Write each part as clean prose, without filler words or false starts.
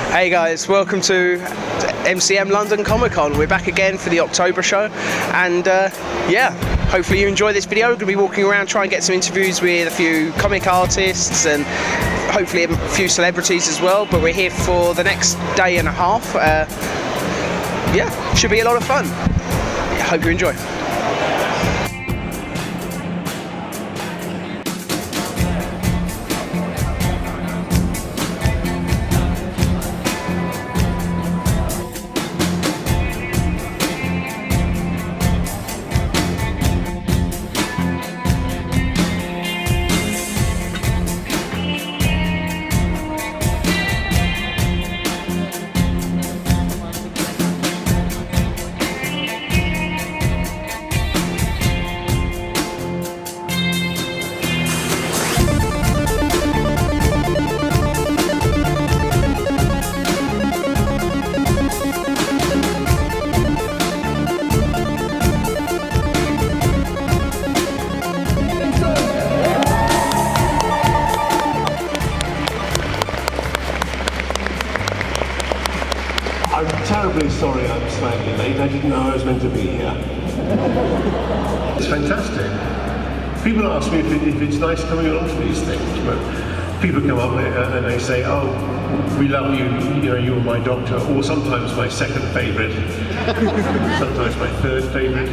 Hey guys, welcome to MCM London Comic Con. We're back again for the October show, and yeah, hopefully you enjoy this video. We're going to be walking around trying to get some interviews with a few comic artists and hopefully a few celebrities as well, but we're here for the next day and a half. Yeah, should be a lot of fun. Hope you enjoy. I'm terribly sorry I'm slightly late. I didn't know I was meant to be here. It's fantastic. People ask me if it's nice coming along to these things, but people come up and they say, "Oh, we love you. You know, you were my doctor," or sometimes my second favourite, sometimes my third favourite.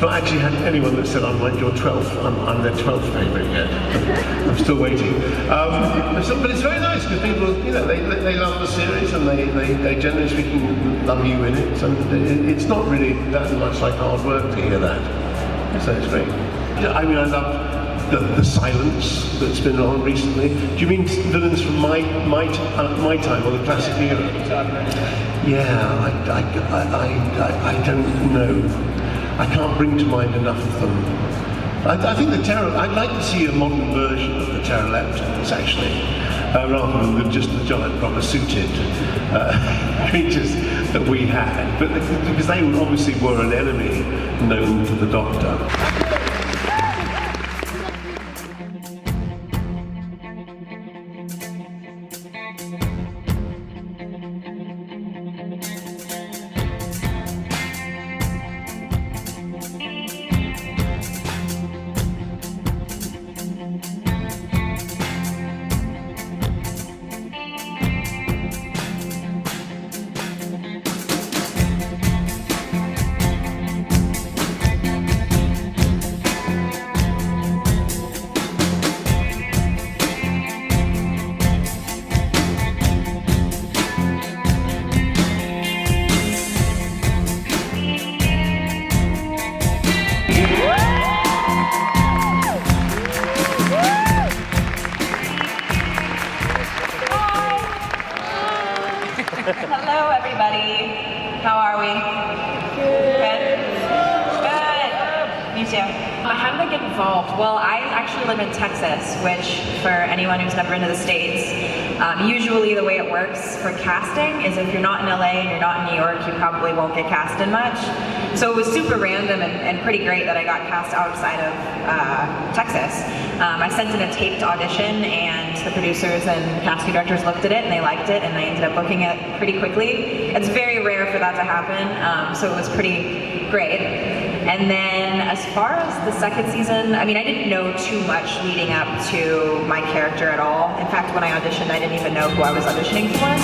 Not actually had anyone that said I'm like your 12th. I'm their 12th favourite yet. I'm still waiting. But it's very nice because people, you know, they love the series and they generally speaking love you in it. So it's not really that much like hard work to hear that. So it's great. Yeah, I mean, I love the silence that's been on recently. Do you mean villains from my time or the classic era? Yeah, I don't know. I can't bring to mind enough of them. I think the Terror, I'd like to see a modern version of the Pteroleptons actually, rather than just the giant proper suited creatures that we had, but because they obviously were an enemy known to the Doctor. Hello, everybody. How are we? Good. Good. Me too. How did I get involved? Well, I actually live in Texas, which, for anyone who's never been to the States, usually the way it works for casting is if you're not in LA and you're not in New York, you probably won't get cast in much. So it was super random and pretty great that I got cast outside of Texas. I sent in a taped audition and the producers and casting directors looked at it and they liked it and they ended up booking it pretty quickly. It's very rare for that to happen, so it was pretty great. And then as far as the second season, I mean, I didn't know too much leading up to my character at all. In fact, when I auditioned, I didn't even know who I was auditioning for.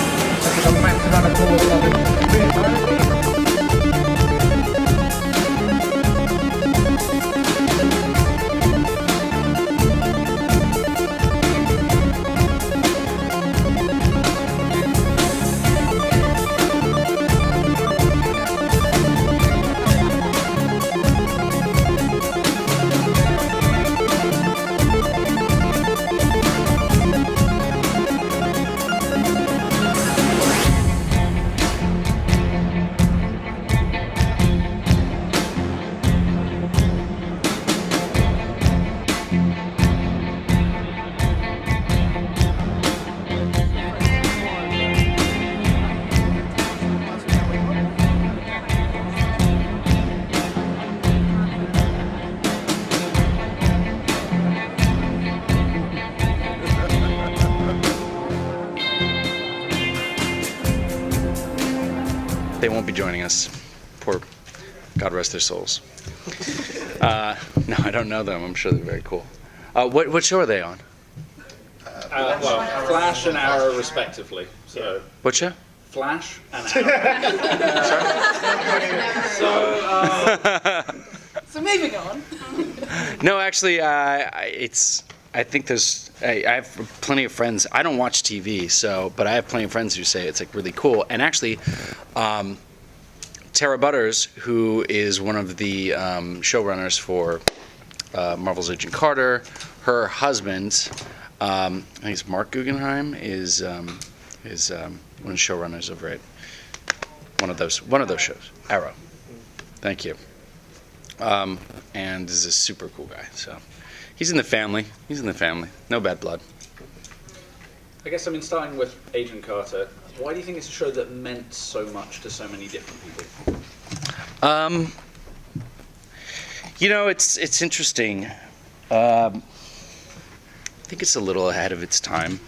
they won't be joining us. Poor, God rest their souls. No, I don't know them. I'm sure they're very cool. What show are they on? Well, Flash and Arrow, respectively. So. What show? Flash and Arrow. So moving on. No, actually, I think there's. I have plenty of friends. I don't watch TV, but I have plenty of friends who say it's like really cool. And actually, Tara Butters, who is one of the showrunners for Marvel's Agent Carter, her husband, I think it's Mark Guggenheim, is one of the showrunners over at one of those shows, Arrow. Thank you. And is a super cool guy. So he's in the family. No bad blood. I guess, starting with Agent Carter, why do you think it's a show that meant so much to so many different people? It's interesting. I think it's a little ahead of its time.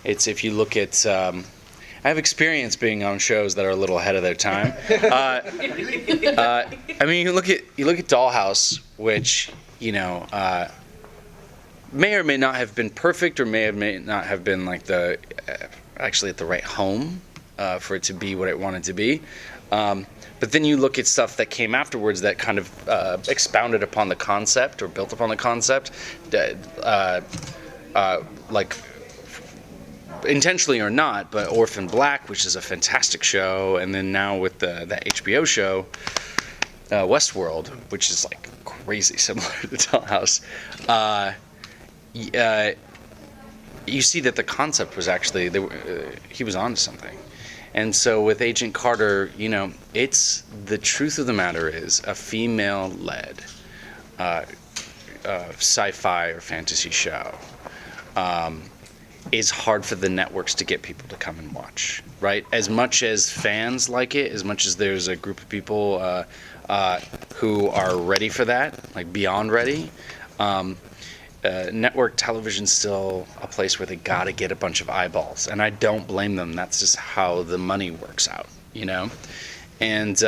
It's, if you look at, I have experience being on shows that are a little ahead of their time. You look at Dollhouse, which may or may not have been perfect, or may not have been like actually at the right home for it to be what it wanted to be. But then you look at stuff that came afterwards that kind of expounded upon the concept or built upon the concept, like intentionally or not, but Orphan Black, which is a fantastic show, and then now with the HBO show, Westworld, which is like crazy similar to Dollhouse. You see that the concept was actually he was onto something. And so with Agent Carter, it's the truth of the matter is a female-led sci-fi or fantasy show is hard for the networks to get people to come and watch, right? As much as fans like it, as much as there's a group of people who are ready for that, like beyond ready, network television's still a place where they gotta get a bunch of eyeballs, and I don't blame them. That's just how the money works out, And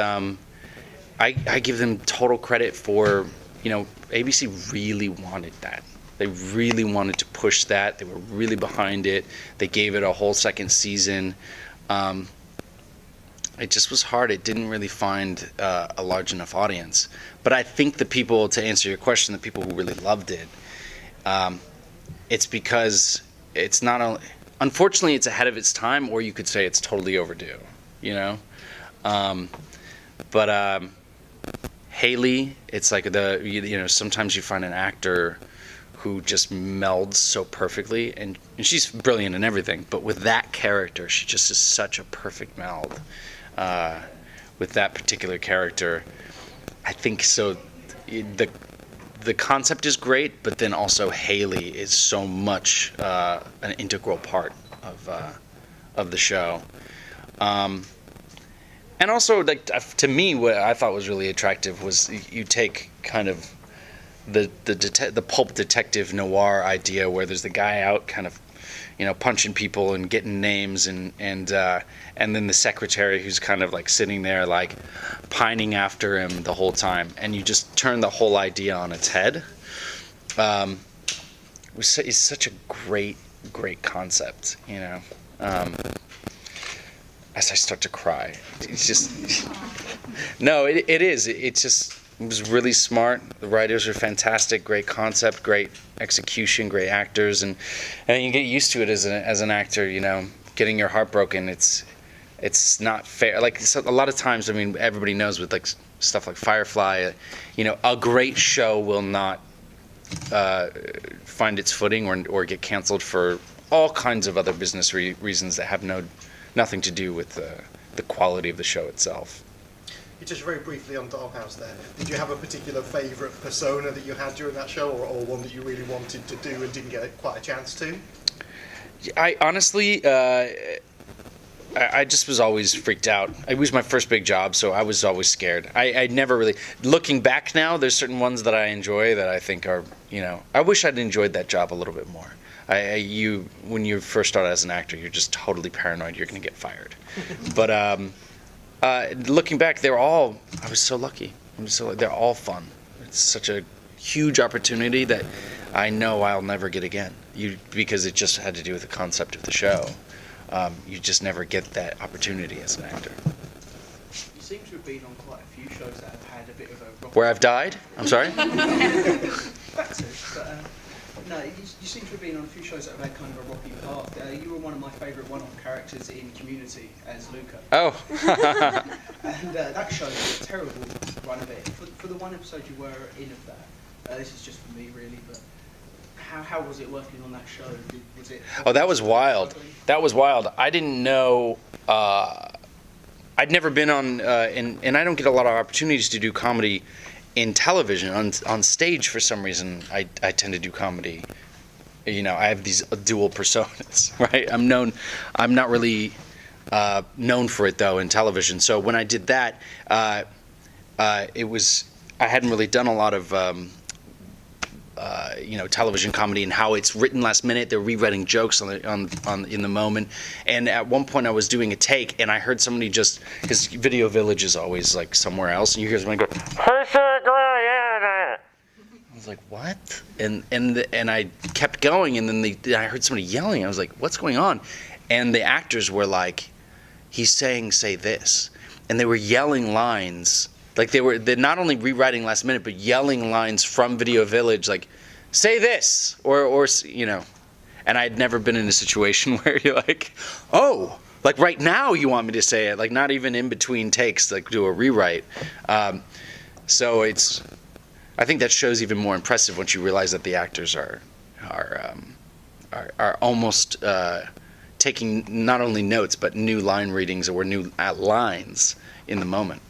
I give them total credit for, ABC really wanted that. They really wanted to push that. They were really behind it. They gave it a whole second season. It just was hard. It didn't really find a large enough audience. But I think the people, to answer your question, the people who really loved it, it's because it's not only, unfortunately, it's ahead of its time, or you could say it's totally overdue, But Haley, it's like sometimes you find an actor who just melds so perfectly, and she's brilliant in everything, but with that character, she just is such a perfect meld. With that particular character, I think so. The concept is great, but then also Haley is so much an integral part of the show. And also, to me, what I thought was really attractive was you take kind of the pulp detective noir idea, where there's the guy out kind of, punching people and getting names, and then the secretary who's kind of like sitting there like pining after him the whole time, and you just turn the whole idea on its head. It's such a great concept, As I start to cry, it's just no, it is. It was really smart. The writers are fantastic. Great concept, great execution, great actors, and you get used to it as an actor. Getting your heart broken. It's not fair. Like a lot of times, everybody knows with like stuff like Firefly, a great show will not find its footing or get canceled for all kinds of other business reasons that have nothing to do with the quality of the show itself. Just very briefly on Dollhouse there, did you have a particular favourite persona that you had during that show, or one that you really wanted to do and didn't get quite a chance to? I honestly, I just was always freaked out. It was my first big job, so I was always scared. I never really, looking back now, there's certain ones that I enjoy that I think are, I wish I'd enjoyed that job a little bit more. When you first start as an actor, you're just totally paranoid you're going to get fired. But Looking back, I was so lucky. They're all fun. It's such a huge opportunity that I know I'll never get again. Because it just had to do with the concept of the show. You just never get that opportunity as an actor. You seem to have been on quite a few shows that have had a bit of a rocky... Where I've died? I'm sorry? That too, but no, you seem to have been on a few shows that have had kind of a rocky path. You were one of my favourite one-off characters in Community as Luca. Oh. And that show was a terrible run of it. For the one episode you were in of that, this is just for me really, but how was it working on that show? Was it? Oh, that was wild. That was wild. I didn't know. I'd never been on, and I don't get a lot of opportunities to do comedy in television. On stage, for some reason, I tend to do comedy. You know, I have these dual personas, right? I'm not really known for it though in television. So when I did that, I hadn't really done a lot of. Television comedy and how it's written last minute. They're rewriting jokes in the moment. And at one point I was doing a take and I heard somebody because Video Village is always like somewhere else, and you hear somebody go, I was like, what? And I kept going, and then I heard somebody yelling. I was like, what's going on? And the actors were like, he's saying, say this. And they were yelling lines. Like they're not only rewriting last minute, but yelling lines from Video Village, like, say this, or and I'd never been in a situation where you're like, oh, like right now you want me to say it, like not even in between takes, like do a rewrite. So I think that show's even more impressive once you realize that the actors are almost taking not only notes but new line readings or new lines in the moment.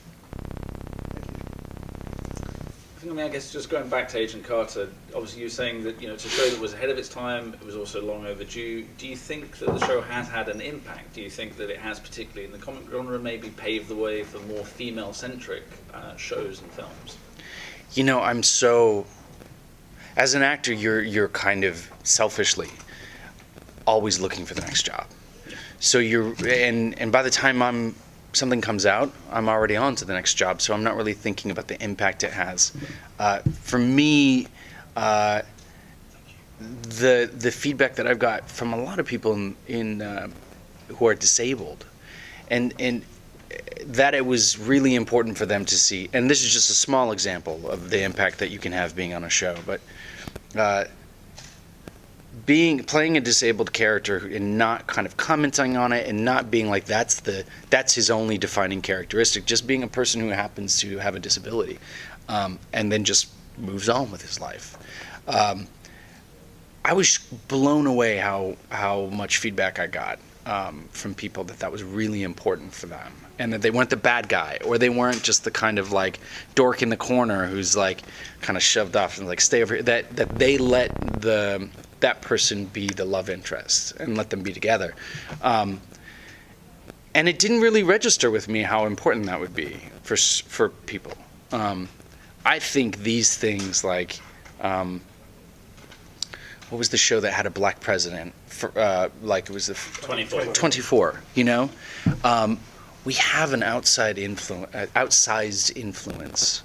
I guess just going back to Agent Carter, obviously you were saying that it's a show that was ahead of its time. It was also long overdue. Do you think that the show has had an impact? Do you think that it has, particularly in the comic genre, maybe paved the way for more female-centric shows and films? I'm so, as an actor, you're kind of selfishly always looking for the next job. So and by the time something comes out, I'm already on to the next job, so I'm not really thinking about the impact it has. For me, the feedback that I've got from a lot of people in who are disabled, and that it was really important for them to see, and this is just a small example of the impact that you can have being on a show, but playing a disabled character and not kind of commenting on it and not being like that's his only defining characteristic, just being a person who happens to have a disability, and then just moves on with his life. I was blown away how much feedback I got from people that was really important for them, and that they weren't the bad guy, or they weren't just the kind of like dork in the corner who's like kind of shoved off and like stay over here. That they let that person be the love interest and let them be together. And it didn't really register with me how important that would be for people. I think these things like, what was the show that had a black president? Like it was the 24. We have an outsized influence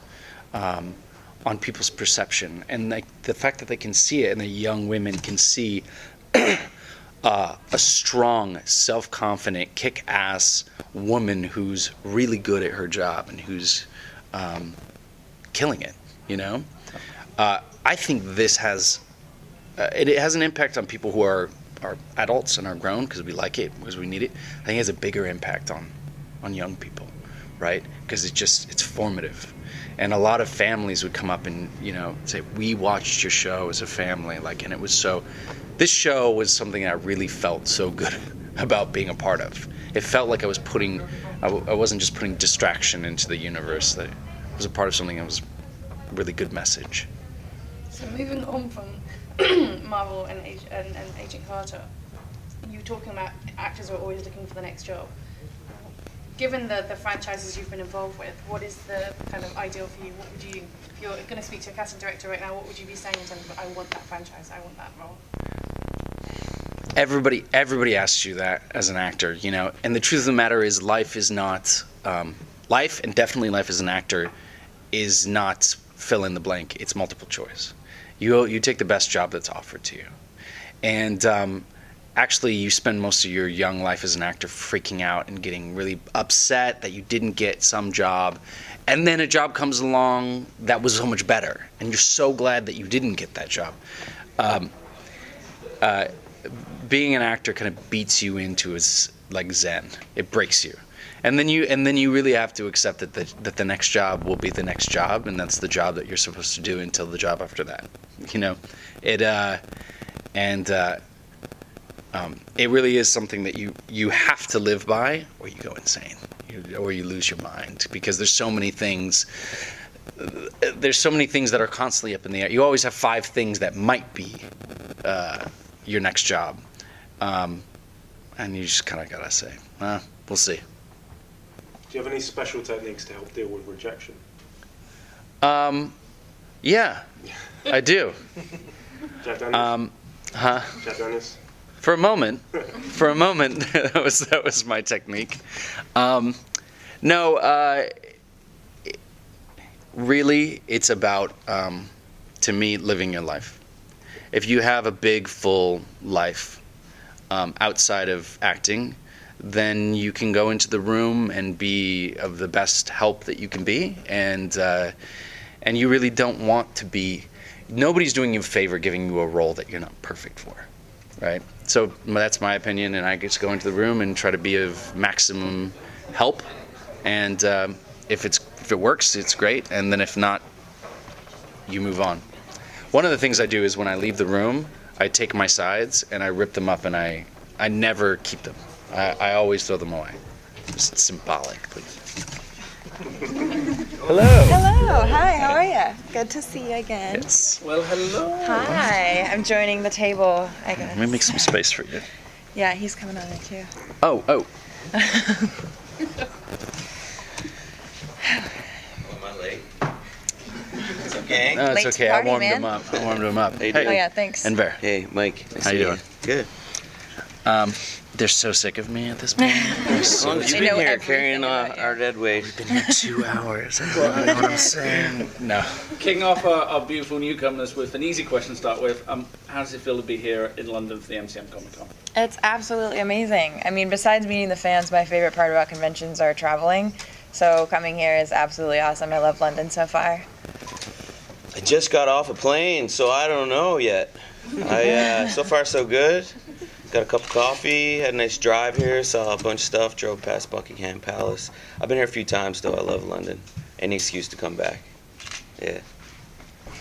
on people's perception, and like the fact that they can see it, and the young women can see a strong, self-confident, kick-ass woman who's really good at her job and who's killing it. I think this has it has an impact on people who are adults and are grown because we like it, because we need it. I think it has a bigger impact on young people, right? Because it's formative. And a lot of families would come up and, say, we watched your show as a family. And it was this show was something I really felt so good about being a part of. It felt like I wasn't just putting distraction into the universe, that it was a part of something that was a really good message. So moving on from Marvel and Agent Carter, you were talking about actors are always looking for the next job. Given the franchises you've been involved with, what is the kind of ideal for you? What would you, if you're going to speak to a casting director right now, what would you be saying in terms of, I want that franchise, I want that role? Everybody asks you that as an actor, and the truth of the matter is life is not, life, and definitely life as an actor, is not fill in the blank. It's multiple choice. You take the best job that's offered to you. And actually, you spend most of your young life as an actor freaking out and getting really upset that you didn't get some job. And then a job comes along that was so much better. And you're so glad that you didn't get that job. Being an actor kind of beats you into like Zen. It breaks you. And then you really have to accept that the next job will be the next job, and that's the job that you're supposed to do until the job after that. It really is something that you have to live by, or you go insane, or you lose your mind, because there's so many things that are constantly up in the air. You always have 5 things that might be your next job, and you just kind of gotta say, we'll see. Do you have any special techniques to help deal with rejection? Yeah, I do. Jack Daniels? Jack Daniels? For a moment, that was my technique. Really, it's about, to me, living your life. If you have a big, full life outside of acting, then you can go into the room and be of the best help that you can be, and you really don't want to be. Nobody's doing you a favor giving you a role that you're not perfect for, right? So that's my opinion, and I just go into the room and try to be of maximum help, and if it works, it's great, and then if not, you move on. One of the things I do is when I leave the room, I take my sides and I rip them up, and I never keep them. I always throw them away. Just symbolic, please. Hello. Hello. Hi. How are you? Good to see you again. Yes. Well, hello. Hi. I'm joining the table, I guess. Let me make some space for you. Yeah, he's coming on it too. Oh. Am I late? It's okay. No, it's Late to okay. party, I warmed man. him up. How you Hey. Oh yeah, thanks. And Bear. Hey, Mike. Nice How to you meet doing? Good. They're so sick of me at this point. As long as you've I know been here everything carrying about you. our dead weight. Been here 2 hours. I don't know what I'm saying. No. Kicking off our beautiful newcomers with an easy question to start with. How does it feel to be here in London for the MCM Comic Con? It's absolutely amazing. I mean, besides meeting the fans, my favorite part about conventions are traveling. So coming here is absolutely awesome. I love London so far. I just got off a plane, so I don't know yet. So far so good. Got a cup of coffee, had a nice drive here, saw a bunch of stuff, drove past Buckingham Palace. I've been here a few times though. I love London. Any excuse to come back. Yeah.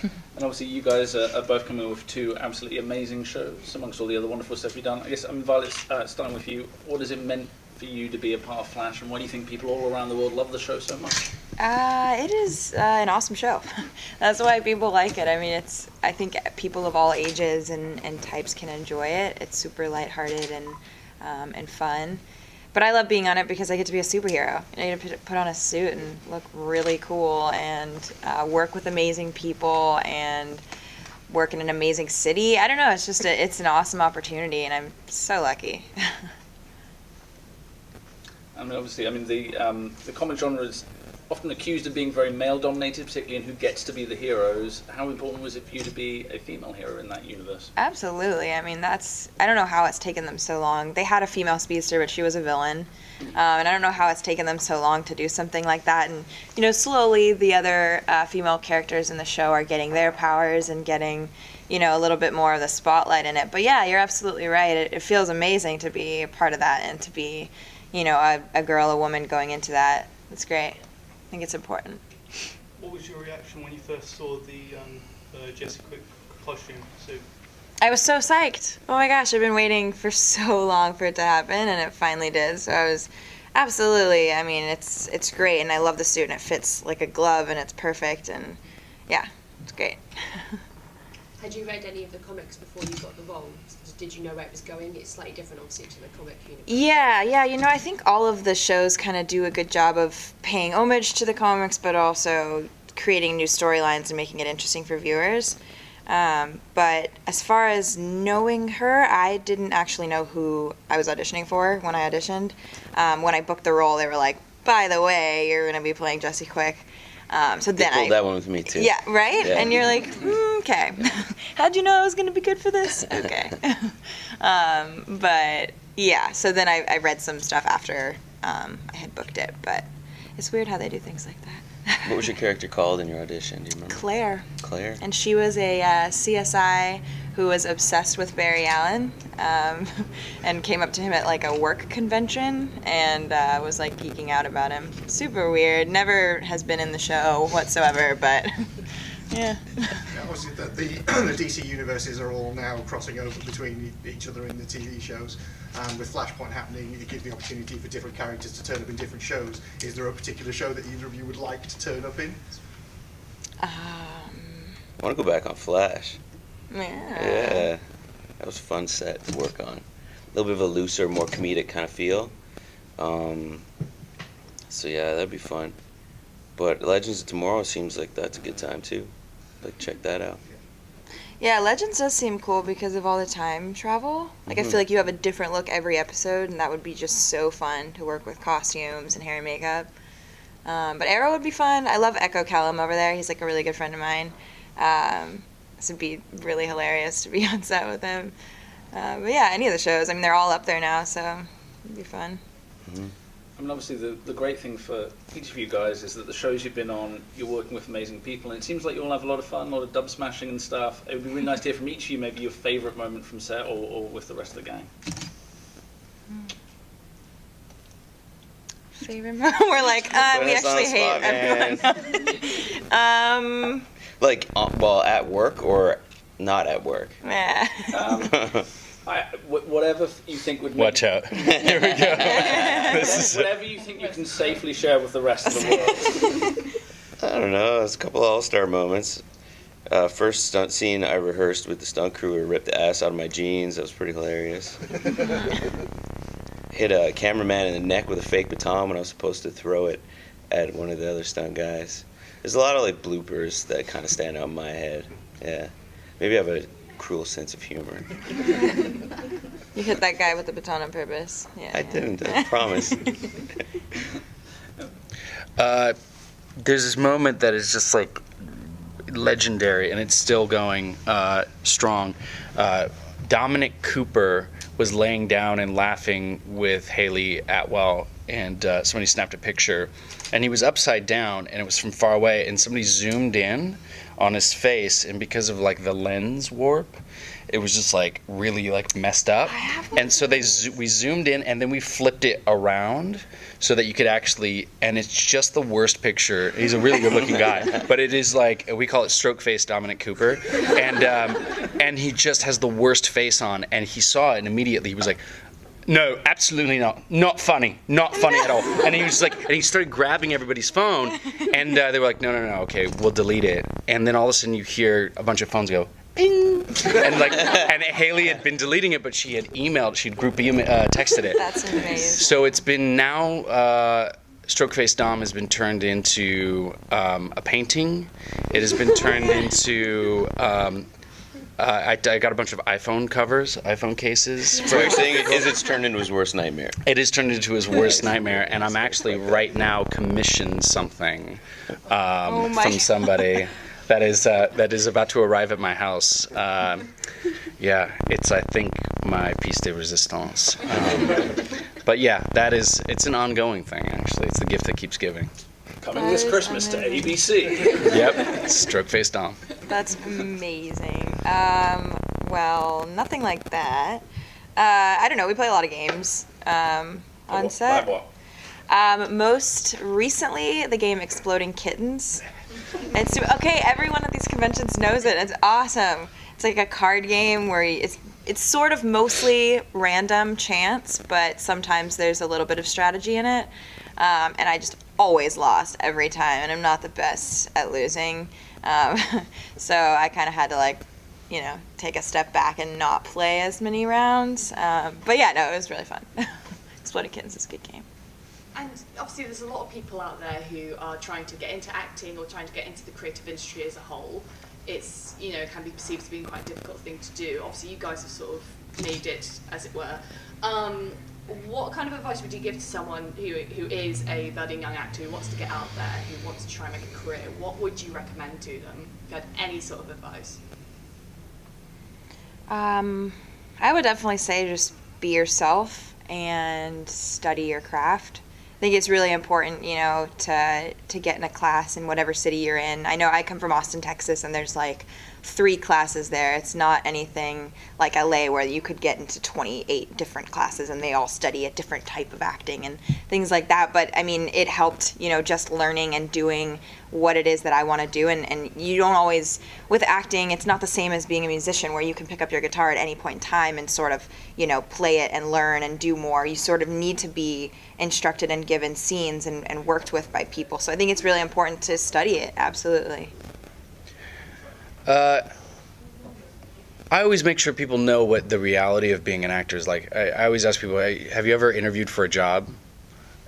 And obviously you guys are both coming with 2 absolutely amazing shows amongst all the other wonderful stuff you've done. I guess, Violet, starting with you, what has it meant for you to be a part of Flash, and why do you think people all around the world love the show so much? It is an awesome show. That's why people like it. I mean, I think people of all ages and types can enjoy it. It's super lighthearted and fun. But I love being on it because I get to be a superhero. I get to put on a suit and look really cool and work with amazing people and work in an amazing city. I don't know. It's just it's an awesome opportunity, and I'm so lucky. I mean, obviously, the comic genre is often accused of being very male-dominated, particularly in who gets to be the heroes. How important was it for you to be a female hero in that universe? Absolutely. I mean, I don't know how it's taken them so long. They had a female speedster, but she was a villain. And I don't know how it's taken them so long to do something like that. And, slowly the other female characters in the show are getting their powers and getting, a little bit more of the spotlight in it. But yeah, you're absolutely right. It feels amazing to be a part of that and to be, a girl, a woman going into that. It's great. I think it's important. What was your reaction when you first saw the Jessica Quick costume suit? I was so psyched. Oh my gosh, I've been waiting for so long for it to happen, and it finally did. So I was absolutely, it's great, and I love the suit, and it fits like a glove, and it's perfect, and yeah, it's great. Had you read any of the comics before you got the role? Did you know where it was going? It's slightly different, obviously, to the comic universe. Yeah. I think all of the shows kind of do a good job of paying homage to the comics, but also creating new storylines and making it interesting for viewers. But as far as knowing her, I didn't actually know who I was auditioning for when I auditioned. When I booked the role, they were like, by the way, you're going to be playing Jesse Quick. So They then pulled that one with me too. Yeah, right? Yeah. And you're like, okay. How'd you know I was going to be good for this? Okay. But yeah, so then I read some stuff after I had booked it. But it's weird how they do things like that. What was your character called in your audition? Do you remember? Claire. Claire. And she was a CSI who was obsessed with Barry Allen, and came up to him at like a work convention and was like geeking out about him. Super weird. Never has been in the show whatsoever, but yeah. Obviously, the DC universes are all now crossing over between each other in the TV shows. With Flashpoint happening, it gives the opportunity for different characters to turn up in different shows. Is there a particular show that either of you would like to turn up in? I want to go back on Flash. Yeah. That was a fun set to work on. A little bit of a looser, more comedic kind of feel. So yeah, that'd be fun. But Legends of Tomorrow seems like that's a good time too. Like, check that out. Yeah, Legends does seem cool because of all the time travel. Like, I feel like you have a different look every episode, and that would be just so fun to work with costumes and hair and makeup. But Arrow would be fun. I love Echo Callum over there. He's like a really good friend of mine. This would be really hilarious to be on set with him. But yeah, any of the shows. I mean, they're all up there now, so it'd be fun. I mean, obviously, the great thing for each of you guys is that the shows you've been on, you're working with amazing people, and it seems like you all have a lot of fun, a lot of dub smashing and stuff. It would be really nice to hear from each of you maybe your favourite moment from set or with the rest of the gang. Favorite moment? We're like, we actually hate everyone. Like, well, at work or not at work? Yeah. Whatever you think would make... Watch out. Here we go. Whatever you think you can safely share with the rest of the world. I don't know. There's a couple of all-star moments. First stunt scene I rehearsed with the stunt crew, we ripped the ass out of my jeans. That was pretty hilarious. Hit a cameraman in the neck with a fake baton when I was supposed to throw it at one of the other stunt guys. There's a lot of like bloopers that kind of stand out in my head. Yeah. Maybe I have a cruel sense of humor. You hit that guy with the baton on purpose. Yeah. I didn't, I promise. There's this moment that is just like legendary, and it's still going strong. Dominic Cooper was laying down and laughing with Haley Atwell, and somebody snapped a picture, and he was upside down, and it was from far away, and somebody zoomed in on his face, and because of like the lens warp, it was just like really like messed up. And so we zoomed in, and then we flipped it around so that you could actually, and it's just the worst picture. He's a really good looking guy, but it is like, we call it stroke face Dominic Cooper, and he just has the worst face on, and he saw it and immediately he was like, no, absolutely not funny at all. And he was like, and he started grabbing everybody's phone, and they were like, no, okay, we'll delete it. And then all of a sudden you hear a bunch of phones go, ping, and Haley had been deleting it, but she had she'd texted it. That's amazing. So it's been now, Stroke Face Dom has been turned into a painting. It has been turned into, I got a bunch of iPhone covers, iPhone cases. So you're saying it's turned into his worst nightmare? It is turned into his worst nightmare, and I'm actually right now commissioned something from somebody that is about to arrive at my house. Yeah, it's, I think, my piece de resistance. But yeah, it's an ongoing thing, actually. It's the gift that keeps giving. Coming this Christmas to ABC. Yep, Stroke Face Dom. That's amazing. Well, nothing like that. I don't know, we play a lot of games on set. Like what? Most recently, the game Exploding Kittens. It's okay. Everyone at these conventions knows it. It's awesome. It's like a card game where it's sort of mostly random chance, but sometimes there's a little bit of strategy in it. And I just always lost every time, and I'm not the best at losing. So I kind of had to take a step back and not play as many rounds. But yeah, no, it was really fun. Exploding Kittens is a good game. And obviously there's a lot of people out there who are trying to get into acting or trying to get into the creative industry as a whole. it's, you know, can be perceived as being quite a difficult thing to do. Obviously, you guys have sort of made it, as it were. What kind of advice would you give to someone who is a budding young actor who wants to get out there, who wants to try and make a career? What would you recommend to them, if you had any sort of advice? I would definitely say just be yourself and study your craft. I think it's really important, you know, to get in a class in whatever city you're in. I know I come from Austin, Texas, and there's like 3 classes there. It's not anything like LA where you could get into 28 different classes and they all study a different type of acting and things like that. But I mean, it helped, you know, just learning and doing what it is that I want to do. And you don't always, with acting, it's not the same as being a musician where you can pick up your guitar at any point in time and sort of, you know, play it and learn and do more. You sort of need to be instructed and given scenes and worked with by people. So I think it's really important to study it, absolutely. I always make sure people know what the reality of being an actor is like. I always ask people, hey, have you ever interviewed for a job?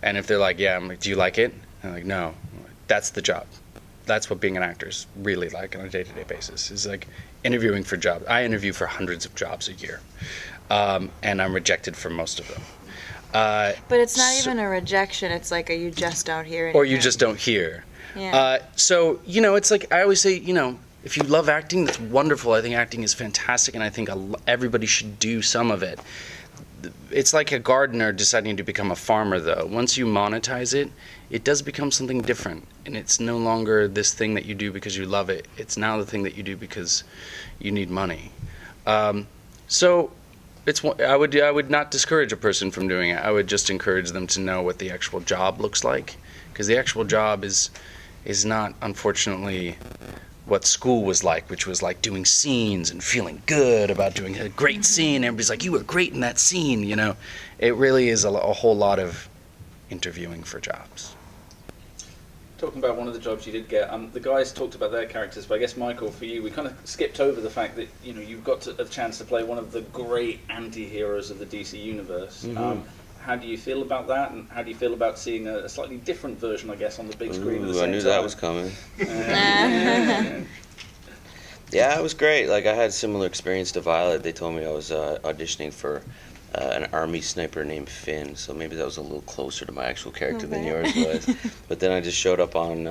And if they're like, yeah, I'm like, do you like it? And I'm like, no. That's the job. That's what being an actor is really like on a day-to-day basis. It's like interviewing for jobs. I interview for hundreds of jobs a year, and I'm rejected for most of them. But it's not even a rejection. It's like you just don't hear it. Or you just don't hear. Yeah. So, you know, it's like I always say, you know, if you love acting, that's wonderful. I think acting is fantastic, and I think everybody should do some of it. It's like a gardener deciding to become a farmer, though. Once you monetize it, it does become something different, and it's no longer this thing that you do because you love it. It's now the thing that you do because you need money. So I would not discourage a person from doing it. I would just encourage them to know what the actual job looks like, because the actual job is not, unfortunately, what school was like, which was like doing scenes and feeling good about doing a great scene. Everybody's like, you were great in that scene, you know. It really is a whole lot of interviewing for jobs. Talking about one of the jobs you did get, the guys talked about their characters, but I guess, Michael, for you, we kind of skipped over the fact that, you know, you've got a chance to play one of the great anti-heroes of the DC universe. Mm-hmm. How do you feel about that, and how do you feel about seeing a slightly different version, I guess, on the big screen at the same time? I knew that was coming. Yeah, it was great. Like, I had a similar experience to Violet. They told me I was auditioning for an army sniper named Finn, so maybe that was a little closer to my actual character than yours was. But then I just showed up on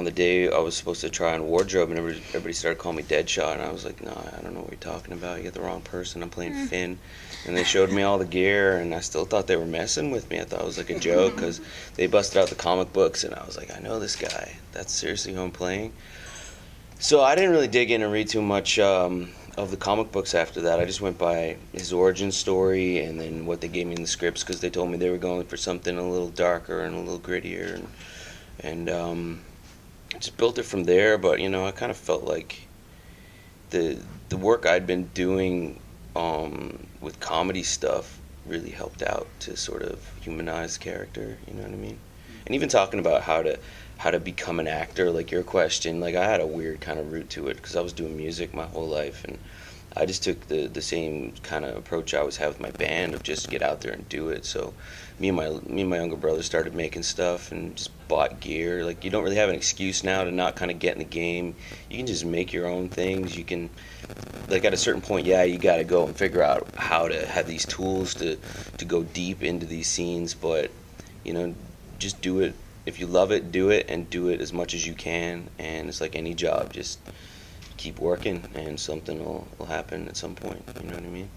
the day I was supposed to try on wardrobe, and everybody started calling me Deadshot, and I was like, no, I don't know what you're talking about. You got the wrong person. I'm playing Finn. And they showed me all the gear, and I still thought they were messing with me. I thought it was like a joke, because they busted out the comic books, and I was like, I know this guy. That's seriously who I'm playing. So I didn't really dig in and read too much of the comic books after that. I just went by his origin story and then what they gave me in the scripts, because they told me they were going for something a little darker and a little grittier, and just built it from there. But, you know, I kind of felt like the work I'd been doing with comedy stuff really helped out to sort of humanize the character, you know what I mean? And even talking about how to become an actor, like your question, like I had a weird kind of route to it, because I was doing music my whole life, and I just took the same kind of approach I always have with my band, of just get out there and do it. So me and my younger brother started making stuff and just bought gear. Like, you don't really have an excuse now to not kind of get in the game. You can just make your own things. You can, like, at a certain point, yeah, you got to go and figure out how to have these tools to go deep into these scenes. But, you know, just do it. If you love it, do it, and do it as much as you can. And it's like any job, just keep working, and something will happen at some point. You know what I mean?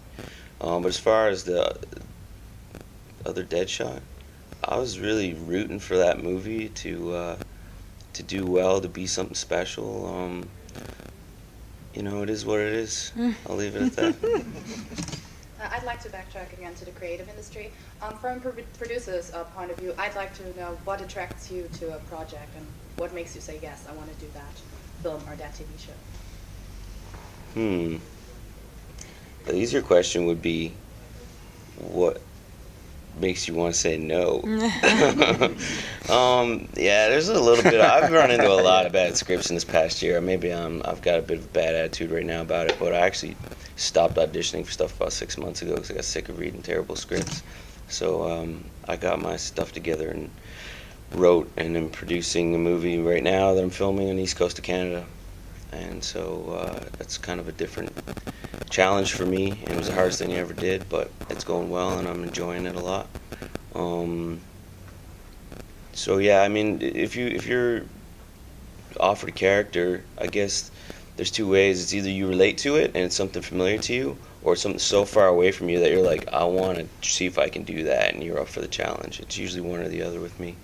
But as far as the other Deadshot, I was really rooting for that movie to do well, to be something special. You know, it is what it is. I'll leave it at that. I'd like to backtrack again to the creative industry. From a producer's point of view, I'd like to know what attracts you to a project and what makes you say, yes, I want to do that film or that TV show. The easier question would be, what makes you want to say no? Yeah, there's a little bit. I've run into a lot of bad scripts in this past year. Maybe I've got a bit of a bad attitude right now about it, but I actually stopped auditioning for stuff about 6 months ago because I got sick of reading terrible scripts. So I got my stuff together and wrote and am producing a movie right now that I'm filming on the east coast of Canada. and so that's kind of a different challenge for me, and it was the hardest thing I ever did, but it's going well and I'm enjoying it a lot. So yeah, I mean, if you're offered a character, I guess there's two ways. It's either you relate to it and it's something familiar to you, or it's something so far away from you that you're like, I want to see if I can do that, and you're up for the challenge. It's usually one or the other with me.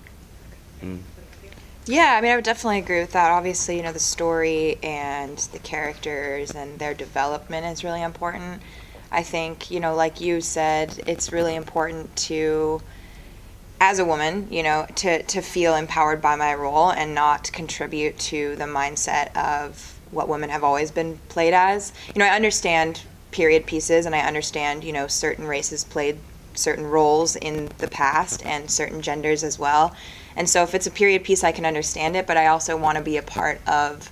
Yeah, I mean, I would definitely agree with that. Obviously, the story and the characters and their development is really important. I think, like you said, it's really important to, as a woman, to feel empowered by my role and not contribute to the mindset of what women have always been played as. I understand period pieces, and I understand, certain races played certain roles in the past and certain genders as well. And so if it's a period piece, I can understand it, but I also want to be a part of,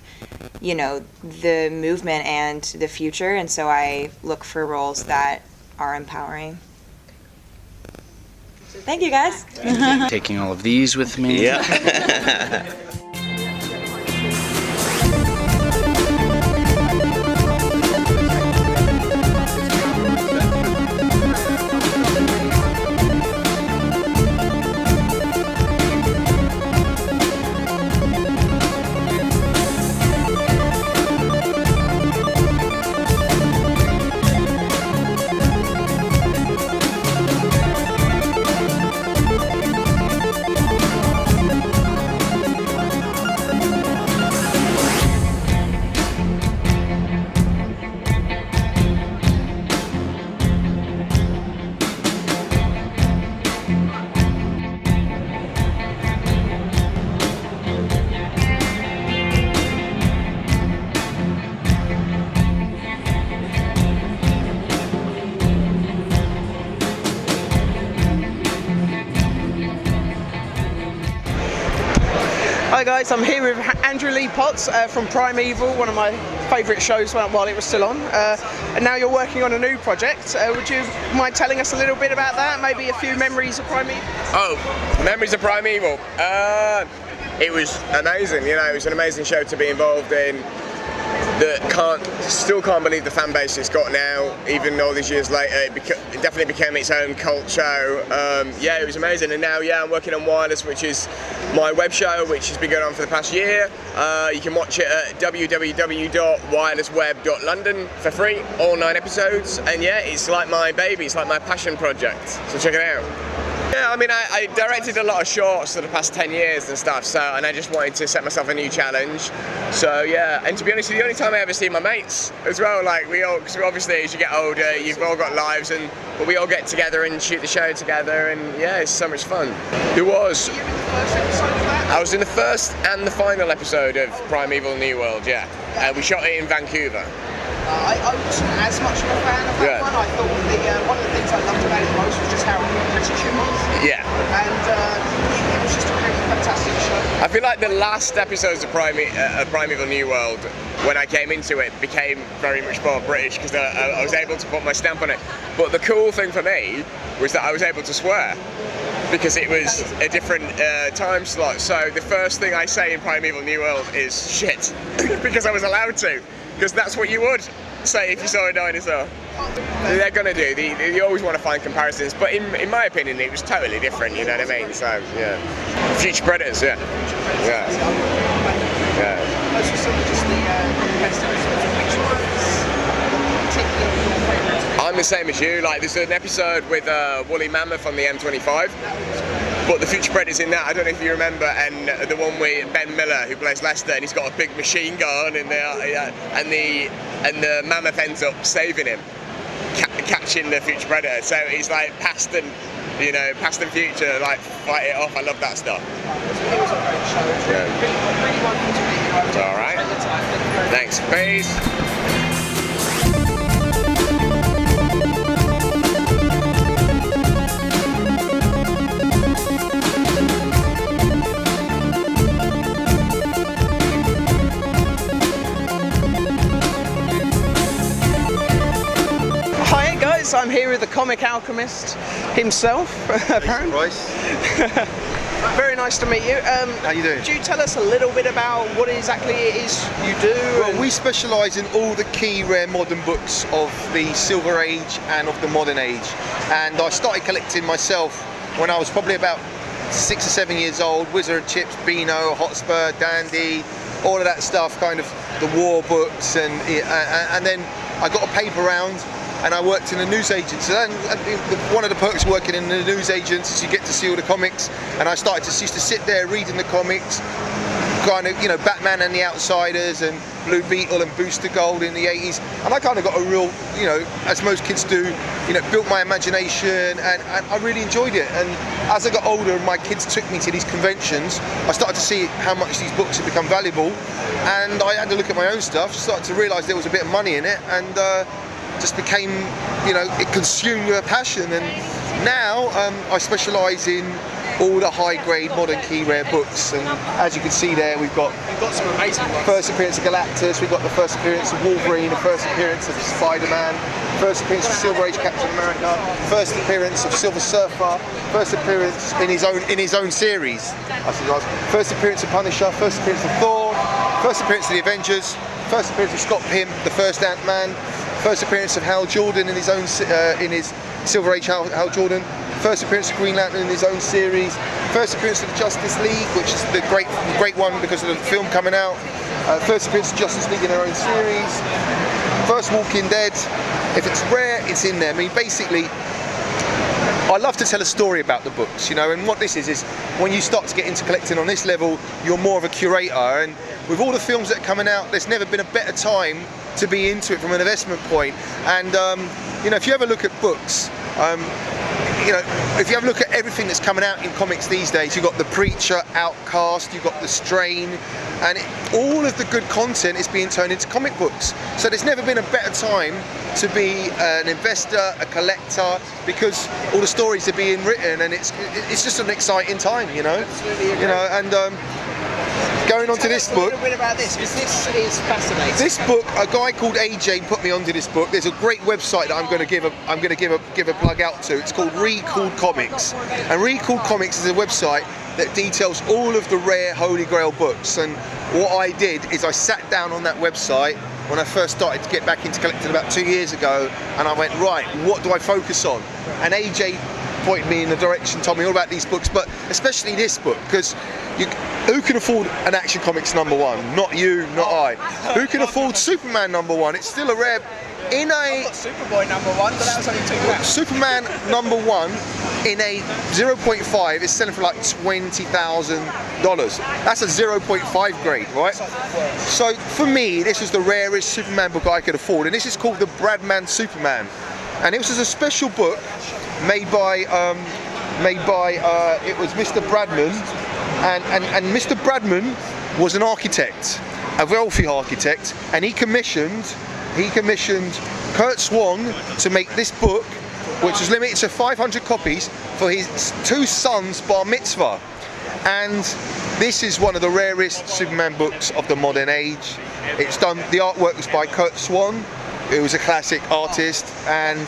the movement and the future, and so I look for roles that are empowering. Thank you, guys. Taking all of these with me. Yeah. Hi guys, I'm here with Andrew Lee Potts from Primeval, one of my favourite shows while it was still on. And now you're working on a new project. Would you mind telling us a little bit about that? Maybe a few memories of Primeval? Oh, memories of Primeval. It was amazing, it was an amazing show to be involved in. Still can't believe the fan base it's got now, even all these years later. It definitely became its own cult show. Yeah, it was amazing, and now I'm working on Wireless, which is my web show, which has been going on for the past year. You can watch it at www.wirelessweb.london for free, all 9 episodes, and yeah, it's like my baby, it's like my passion project, so check it out. Yeah, I mean, I directed a lot of shorts for the past 10 years and stuff, and I just wanted to set myself a new challenge. So yeah, and to be honest, the only time I ever see my mates as well, because obviously as you get older, you've all got lives, but we all get together and shoot the show together, and yeah, it's so much fun. It was. I was in the first and the final episode of Primeval New World, yeah. We shot it in Vancouver. I wasn't as much of a fan of that one. I thought one of the things I loved about it most was just how British it was. Yeah. And it was just a really fantastic show. I feel like the last episodes of Primeval New World, when I came into it, became very much more British because I was able to put my stamp on it. But the cool thing for me was that I was able to swear, because it was a different time slot. So the first thing I say in Primeval New World is shit, because I was allowed to. Because that's what you would say if you saw a dinosaur. They're gonna do. You always want to find comparisons, but in my opinion, it was totally different. You know what I mean? So yeah, Future Predators. Yeah. Yeah. Yeah. Those were some of just the best episodes. Which ones particularly your favourites? I'm the same as you. There's an episode with Woolly Mammoth on the M25. But the Future Predators in that, I don't know if you remember, and the one with Ben Miller, who plays Lester, and he's got a big machine gun in there, and the mammoth ends up saving him, catching the Future Predator. So he's like past and future, fight it off. I love that stuff. It was a great show. Really wonderful to meet you. It's all right. Thanks. Peace. I'm here with the comic alchemist himself, apparently. Very nice to meet you. How you doing? Could you tell us a little bit about what exactly it is you do? Well, we specialise in all the key rare modern books of the Silver Age and of the Modern Age. And I started collecting myself when I was probably about 6 or 7 years old. Wizard Chips, Beano, Hotspur, Dandy, all of that stuff, kind of the war books, and then I got a paper round. And I worked in a newsagent. And one of the perks of working in a newsagent is you get to see all the comics. And I used to sit there reading the comics, kind of, Batman and the Outsiders and Blue Beetle and Booster Gold in the 80s. And I kind of got a real, as most kids do, built my imagination, and I really enjoyed it. And as I got older and my kids took me to these conventions, I started to see how much these books had become valuable. And I had to look at my own stuff, started to realise there was a bit of money in it, and just became, it consumed with a passion. And now I specialise in all the high-grade modern key rare books, and as you can see there, we've got some amazing ones. First appearance of Galactus, we've got the first appearance of Wolverine, the first appearance of Spider-Man, first appearance of Silver Age Captain America, first appearance of Silver Surfer, first appearance in his own series, first appearance of Punisher, first appearance of Thor, first appearance of the Avengers, first appearance of Scott Pym, the first Ant-Man, first appearance of Hal Jordan in his Silver Age Hal Jordan, first appearance of Green Lantern in his own series, first appearance of the Justice League, which is the great one because of the film coming out, first appearance of Justice League in their own series, first Walking Dead. If it's rare, it's in there. I mean, basically, I love to tell a story about the books, and what this is when you start to get into collecting on this level, you're more of a curator, and with all the films that are coming out, there's never been a better time to be into it from an investment point. And if you ever look at books, if you have a look at everything that's coming out in comics these days, you've got The Preacher, Outcast, you've got The Strain, and all of the good content is being turned into comic books. So there's never been a better time to be an investor, a collector, because all the stories are being written, and it's just an exciting time, Going on to this book. A little bit about this, because this is fascinating. This book, a guy called AJ put me onto this book. There's a great website that I'm going to give a plug out to. It's called Recalled Comics, and Recalled Comics is a website that details all of the rare Holy Grail books. And what I did is I sat down on that website when I first started to get back into collecting about 2 years ago, and I went, right, what do I focus on? And AJ pointed me in the direction, told me all about these books, but especially this book, because who can afford an Action Comics #1? Not you, not I. Who can afford Superman #1? It's still a rare. I've got Superboy #1, but that was only £2. Superman #1 in a 0.5 is selling for like $20,000. That's a 0.5 grade, right? So for me, this was the rarest Superman book I could afford, and this is called the Bradman Superman, and it was a special book made by it was Mr. Bradman, and Mr. Bradman was an architect, a wealthy architect, and he commissioned Kurt Swan to make this book, which was limited to 500 copies for his 2 sons' bar mitzvah. And this is one of the rarest Superman books of the modern age. It's done. The artwork was by Kurt Swan, who was a classic artist, and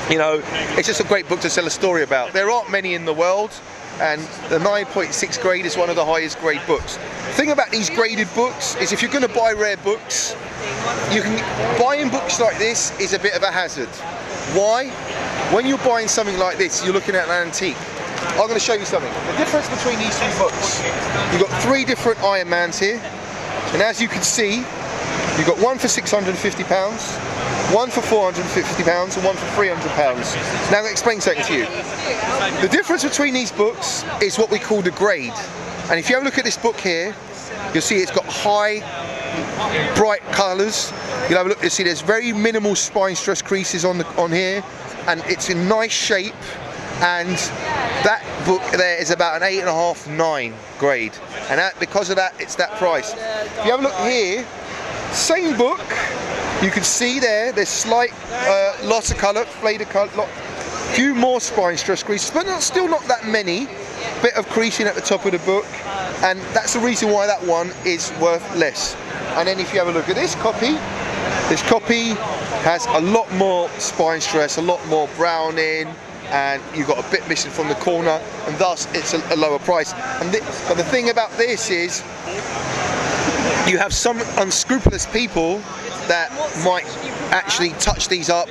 it's just a great book to tell a story about. There aren't many in the world, and the 9.6 grade is one of the highest grade books. The thing about these graded books is if you're going to buy rare books, buying books like this is a bit of a hazard. Why? When you're buying something like this, you're looking at an antique. I'm going to show you something. The difference between these 2 books, you've got 3 different Iron Mans here, and as you can see, you've got one for £650, one for £450, and one for £300. Now I'm going to explain something to you. The difference between these books is what we call the grade. And if you have a look at this book here, you'll see it's got high, bright colours. You'll have a look, you'll see there's very minimal spine stress creases on here, and it's in nice shape. And that book there is about an 8.5, 9 grade, and because of that, it's that price. If you have a look here, same book, you can see there's slight loss of colour, faded colour, few more spine stress creases, but still not that many. Bit of creasing at the top of the book, and that's the reason why that one is worth less. And then if you have a look at this copy has a lot more spine stress, a lot more browning, and you've got a bit missing from the corner, and thus it's a lower price. But the thing about this is, you have some unscrupulous people that might actually touch these up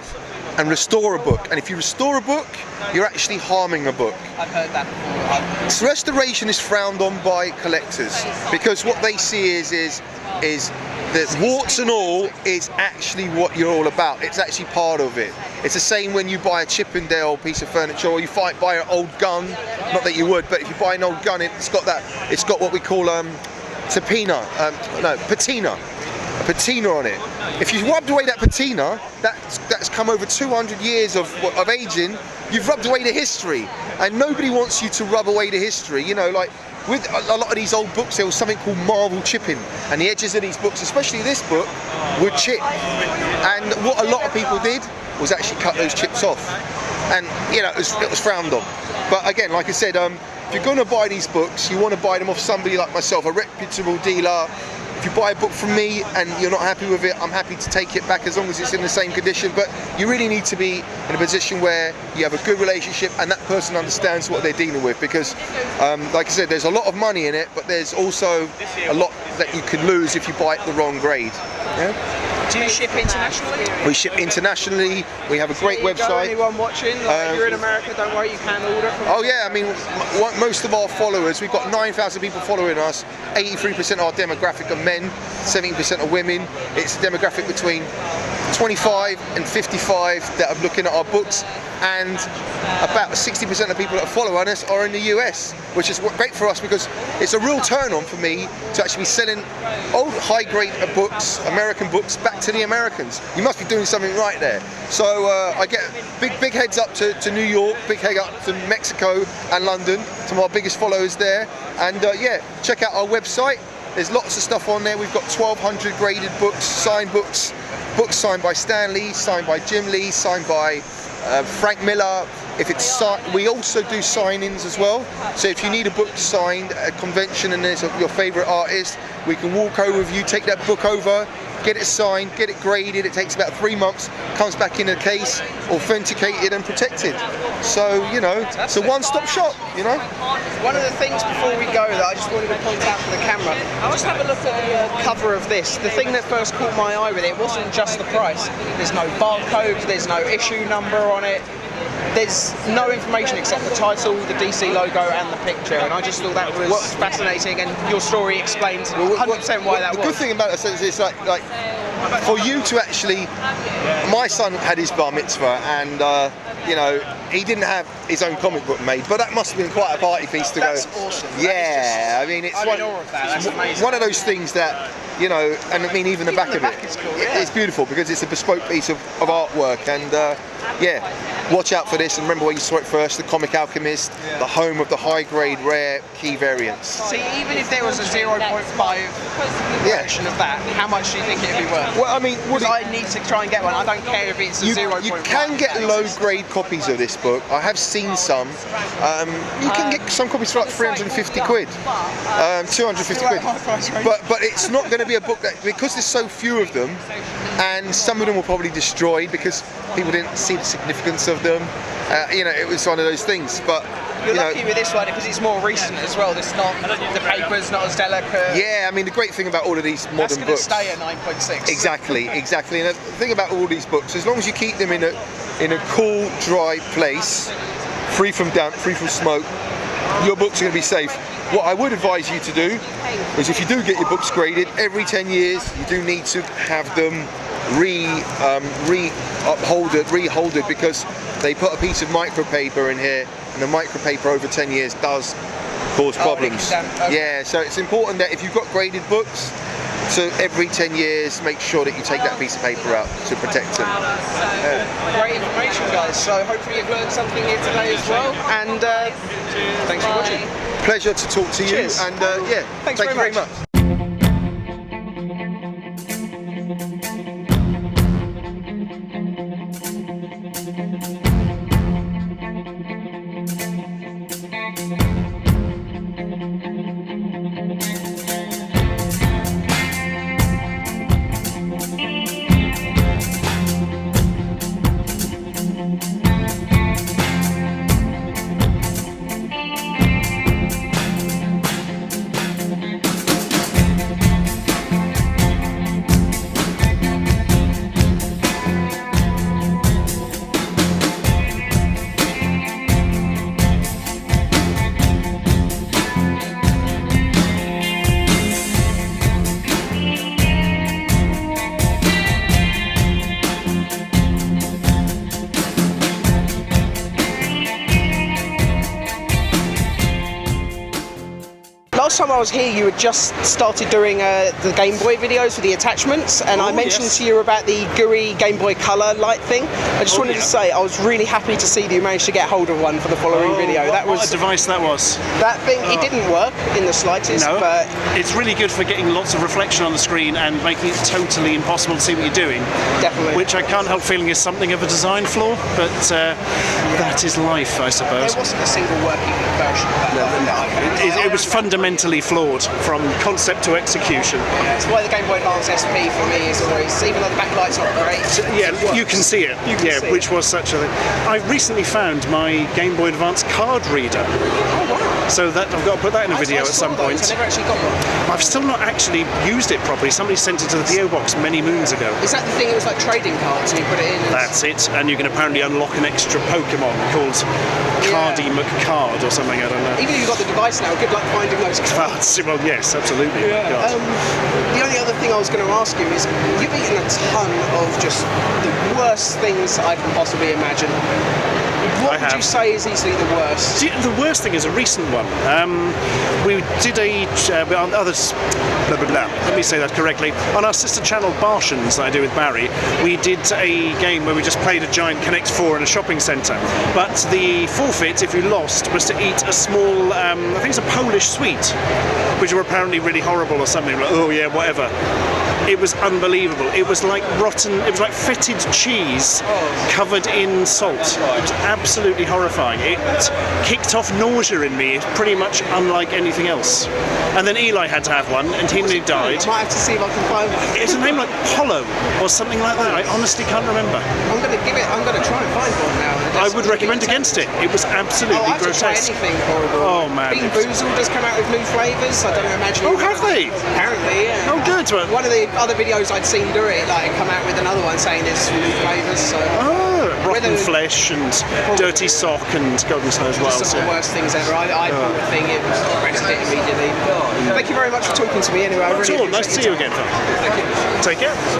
and restore a book, and if you restore a book, you're actually harming a book. I've heard that before. So restoration is frowned on by collectors, because what they see is that warts and all is actually what you're all about. It's actually part of it. It's the same when you buy a Chippendale piece of furniture, or you buy an old gun. Not that you would, but if you buy an old gun, it's got what we call patina. A patina on it. If you rubbed away that patina, that's come over 200 years of aging, you've rubbed away the history, and nobody wants you to rub away the history. You know, like with a lot of these old books, there was something called marble chipping, and the edges of these books, especially this book, would chip. And what a lot of people did was actually cut those chips off, and you know, it was frowned on. But again, like I said, if you're going to buy these books, you want to buy them off somebody like myself, a reputable dealer. If you buy a book from me and you're not happy with it, I'm happy to take it back as long as it's in the same condition. But you really need to be in a position where you have a good relationship and that person understands what they're dealing with, because like I said, there's a lot of money in it, but there's also a lot that you could lose if you buy it the wrong grade. Yeah? Do you ship internationally? We ship internationally. We have a great website. Anyone watching, if you're in America, don't worry, you can order from. Oh yeah, I mean, most of our followers, we've got 9,000 people following us. 83% of our demographic are men, 17% are women. It's a demographic between 25 and 55 that are looking at our books, and about 60% of people that follow us are in the US, which is great for us because it's a real turn on for me to actually be selling old high-grade books, American books, back to the Americans. You must be doing something right there. So I get big heads up to New York, big head up to Mexico and London, some of our biggest followers there. And yeah, check out our website. There's lots of stuff on there. We've got 1,200 graded books, signed books, books signed by Stan Lee, signed by Jim Lee, signed by Frank Miller. If it's we also do signings as well. So if you need a book signed at a convention and there's your favourite artist, we can walk over with you, take that book over, get it signed, get it graded. It takes about 3 months, comes back in a case, authenticated and protected. So, you know, it's a one-stop shop, you know. One of the things before we go that I just wanted to point out for the camera, just have a look at the cover of this. The thing that first caught my eye with it wasn't just the price. There's no barcode, there's no issue number on it. There's no information except the title, the DC logo and the picture, and I just thought that was fascinating, and your story explains 100% why that was. The good thing about it is it's like for you to actually, my son had his bar mitzvah, and you know, he didn't have his own comic book made, but that must have been quite a party piece to That's go. Awesome. Yeah, I mean, it's one of those things that, you know, and I mean, even the back of it, is cool, yeah. It's beautiful because it's a bespoke piece of artwork, and yeah, watch out for this, and remember where you saw it first, the Comic Alchemist, the home of the high-grade rare key variants. See, even if there was a 0.5 version of that, how much do you think it would be worth? Well, I mean, because I need to try and get one. I don't care if it's a 0.1. You can get low-grade copies of this book. I have seen some. You can get some copies for like 350 quid, 250 quid. But it's not going to be a book that, because there's so few of them, and some of them were probably destroyed because people didn't see the significance of them. You know, it was one of those things. But you're lucky with this one because it's more recent as well. It's not, the paper's not as delicate. Yeah, I mean, the great thing about all of these modern books. That's going to stay at 9.6. Exactly. And the thing about all these books, as long as you keep them in a cool, dry place, free from damp, free from smoke, your books are going to be safe. What I would advise you to do is, if you do get your books graded, every 10 years you do need to have them reholded, because they put a piece of micropaper in here, and the micropaper over 10 years does cause problems. Okay. Yeah, so it's important that if you've got graded books, so every 10 years make sure that you take that piece of paper out to protect them. Great information, guys. So hopefully you've learned something here today as well, and thanks for watching. Pleasure to talk to you. Cheers. And yeah, thank you very much. last time I was here, you had just started doing the Game Boy videos for the attachments, and I mentioned to you about the GUI Game Boy Color light thing. I just wanted to say I was really happy to see that you managed to get hold of one for the following video. What a device that was. That thing, it didn't work in the slightest, but it's really good for getting lots of reflection on the screen and making it totally impossible to see what you're doing. Definitely. Which I can't help feeling is something of a design flaw, but that is life, I suppose. There wasn't a single working version of that. It was fundamentally flawed from concept to execution. That's why the Game Boy Advance SP for me is always, even though the backlight's not great. Yeah, you can see it. Which was such a thing. I recently found my Game Boy Advance card reader. So that I've got to put that in a video at some point. I never actually got one. I've still not actually used it properly. Somebody sent it to the PO box many moons ago. Is that the thing? It was like trading cards, and you put it in. That's it, and you can apparently unlock an extra Pokemon called Cardy McCard or something. I don't know. Even if you've got the device now, good luck finding those cards. Well, yes, absolutely. Yeah. The only other thing I was going to ask you is, you've eaten a ton of just the worst things I can possibly imagine. What would you say is easily the worst? The worst thing is a recent one. We did on others. Blah, blah, blah. Let me say that correctly. On our sister channel Bartians that I do with Barry, we did a game where we just played a giant Connect 4 in a shopping centre. But the forfeit, if you lost, was to eat a small, I think it's a Polish sweet, which were apparently really horrible or something. Like, oh yeah, whatever. It was unbelievable. It was like rotten, it was like fetid cheese covered in salt. It was absolutely horrifying. It kicked off nausea in me, pretty much unlike anything else. And then Eli had to have one, and he nearly died. I might have to see if I can find one. It's a name like Polo, or something like that. I honestly can't remember. I'm going to try and find one now. I would recommend against it. It was absolutely I have to try grotesque. anything horrible. Oh man. Bean Boozled has come out with new flavours. I don't imagine. Oh, have they? Apparently, yeah. Oh, good. One of the other videos I'd seen do it, like, come out with another one saying there's new flavours. So. Rotten flesh and dirty sock and God knows as well. Just some of the worst things ever. I bought the thing, it was pressed it immediately. Thank you very much for talking to me anyway. I really Nice to see you again, Phil. Thank you. Take care.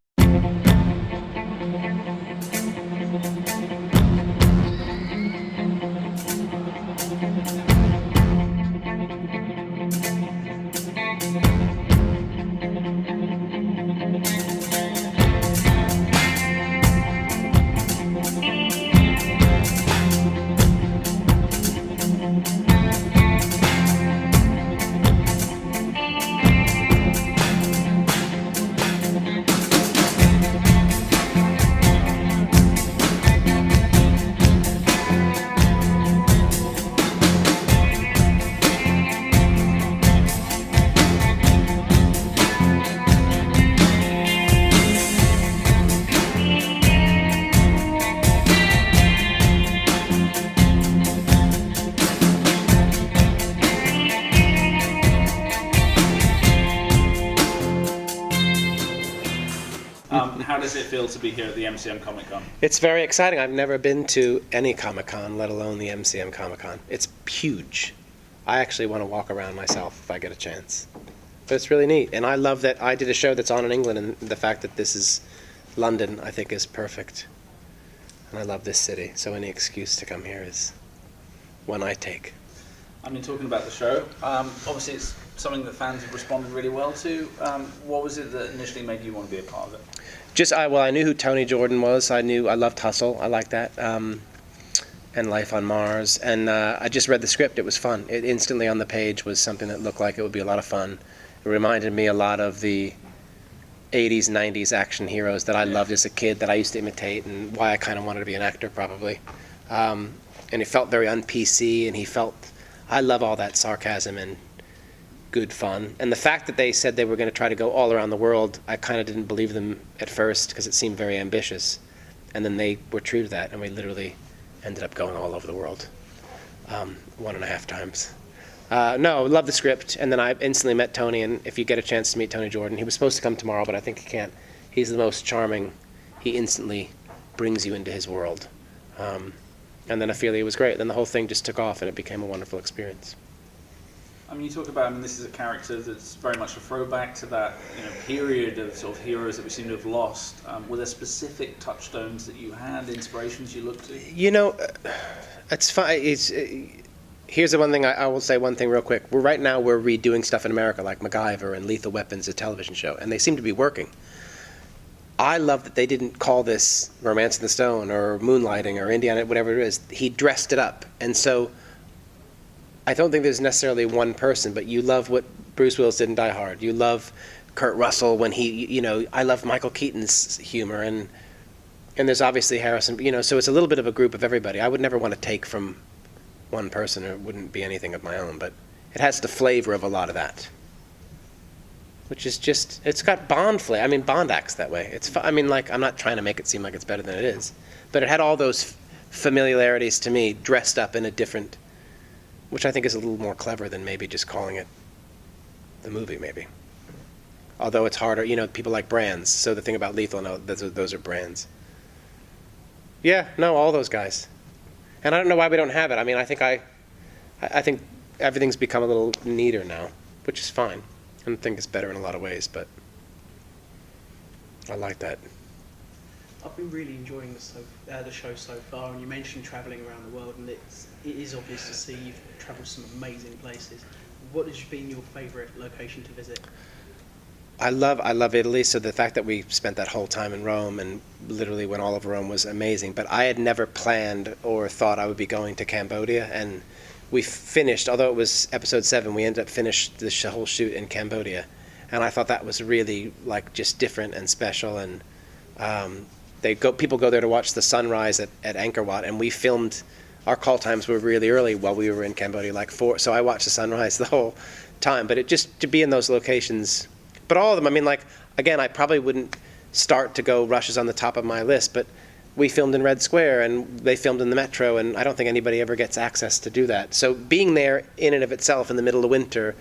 How does it feel to be here at the MCM Comic Con? It's very exciting. I've never been to any Comic Con, let alone the MCM Comic Con. It's huge. I actually want to walk around myself if I get a chance. But it's really neat. And I love that I did a show that's on in England, and the fact that this is London, I think, is perfect. And I love this city, so any excuse to come here is one I take. I mean, talking about the show, obviously it's something that fans have responded really well to. What was it that initially made you want to be a part of it? I knew who Tony Jordan was. I loved Hustle. I liked that. And Life on Mars. And I just read the script. It was fun. It instantly on the page was something that looked like it would be a lot of fun. It reminded me a lot of the 80s, 90s action heroes that I loved as a kid, that I used to imitate, and why I kind of wanted to be an actor probably. And it felt very un-PC, and I love all that sarcasm and good fun. And the fact that they said they were going to try to go all around the world, I kind of didn't believe them at first because it seemed very ambitious. And then they were true to that, and we literally ended up going all over the world 1.5 times. No, love the script, and then I instantly met Tony, and if you get a chance to meet Tony Jordan, he was supposed to come tomorrow, but I think he can't. He's the most charming. He instantly brings you into his world. And then Ophelia was great. Then the whole thing just took off, and it became a wonderful experience. I mean, you talk about, this is a character that's very much a throwback to that period of sort of heroes that we seem to have lost. Were there specific touchstones that you had, inspirations you looked to? It's fun. here's the one thing I will say one thing real quick. Right now we're redoing stuff in America like MacGyver and Lethal Weapons, a television show, and they seem to be working. I love that they didn't call this Romance in the Stone or Moonlighting or Indiana, whatever it is. He dressed it up. And so I don't think there's necessarily one person, but you love what Bruce Willis did in Die Hard. You love Kurt Russell when he, I love Michael Keaton's humor, and there's obviously Harrison, so it's a little bit of a group of everybody. I would never want to take from one person, or it wouldn't be anything of my own, but it has the flavor of a lot of that, which is just, it's got Bond flavor. I mean, Bond acts that way. I'm not trying to make it seem like it's better than it is, but it had all those familiarities to me, dressed up in a different, which I think is a little more clever than maybe just calling it the movie, maybe. Although it's harder, people like brands. So the thing about Lethal, no, those are brands. Yeah, no, all those guys. And I don't know why we don't have it. I mean, I think everything's become a little neater now, which is fine. I think it's better in a lot of ways, but I like that. I've been really enjoying the show so far, and you mentioned travelling around the world, and it is obvious to see you've travelled some amazing places. What has been your favourite location to visit? I love Italy, so the fact that we spent that whole time in Rome and literally went all over Rome was amazing. But I had never planned or thought I would be going to Cambodia, and we finished, although it was episode 7, we ended up finished the whole shoot in Cambodia. And I thought that was really just different and special, and people go there to watch the sunrise at Angkor Wat, and we filmed, our call times were really early while we were in Cambodia, 4, so I watched the sunrise the whole time. But it just, to be in those locations, but all of them, again, I probably wouldn't start to go Russia's on the top of my list, but we filmed in Red Square and they filmed in the Metro, and I don't think anybody ever gets access to do that. So being there in and of itself in the middle of winter,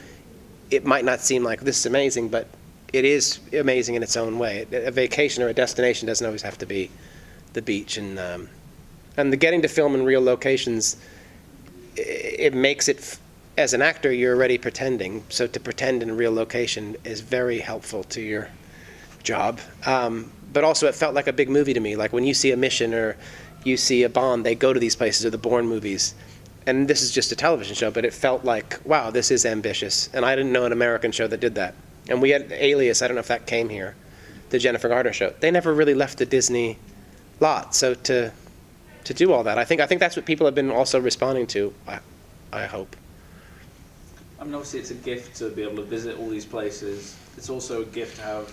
it might not seem like this is amazing, but it is amazing in its own way. A vacation or a destination doesn't always have to be the beach, and the getting to film in real locations, it makes it, as an actor, you're already pretending. So to pretend in a real location is very helpful to your job. But also it felt like a big movie to me. Like when you see a Mission or you see a Bond, they go to these places, or the Bourne movies. And this is just a television show, but it felt like, wow, this is ambitious. And I didn't know an American show that did that. And we had Alias, I don't know if that came here, the Jennifer Garner show. They never really left the Disney lot. So to do all that, I think that's what people have been also responding to, I hope. I mean, obviously it's a gift to be able to visit all these places. It's also a gift to have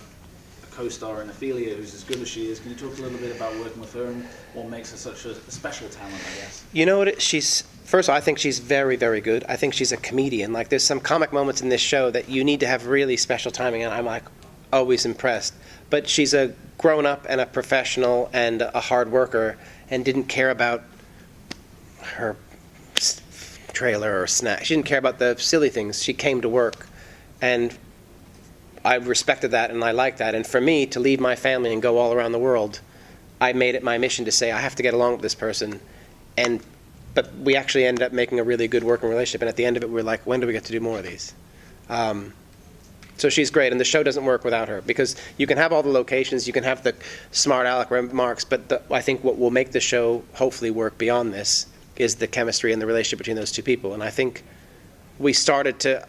a co-star in Ophelia who's as good as she is. Can you talk a little bit about working with her and what makes her such a special talent, I guess? You know what, first of all, I think she's very, very good. I think she's a comedian. There's some comic moments in this show that you need to have really special timing, and I'm always impressed. But she's a grown-up and a professional and a hard worker, and didn't care about her trailer or snack. She didn't care about the silly things. She came to work, and I respected that, and I liked that. And for me to leave my family and go all around the world, I made it my mission to say I have to get along with this person. But we actually ended up making a really good working relationship, and at the end of it, we were like, when do we get to do more of these? So she's great, and the show doesn't work without her, because you can have all the locations, you can have the smart aleck remarks, but I think what will make the show hopefully work beyond this is the chemistry and the relationship between those two people. And I think we started to,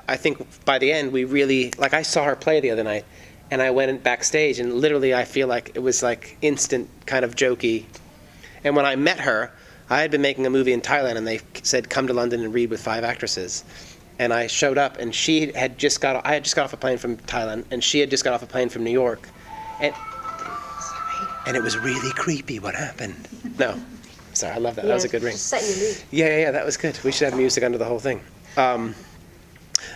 by the end, we really, I saw her play the other night, and I went backstage, and literally I feel like it was instant kind of jokey. And when I met her, I had been making a movie in Thailand, and they said, come to London and read with 5 actresses. And I showed up, and I had just got off a plane from Thailand, and she had just got off a plane from New York. And it was really creepy what happened. No. Sorry, I love that. Yeah, that was a good ring. Setting the mood. Yeah, that was good. We should have music under the whole thing.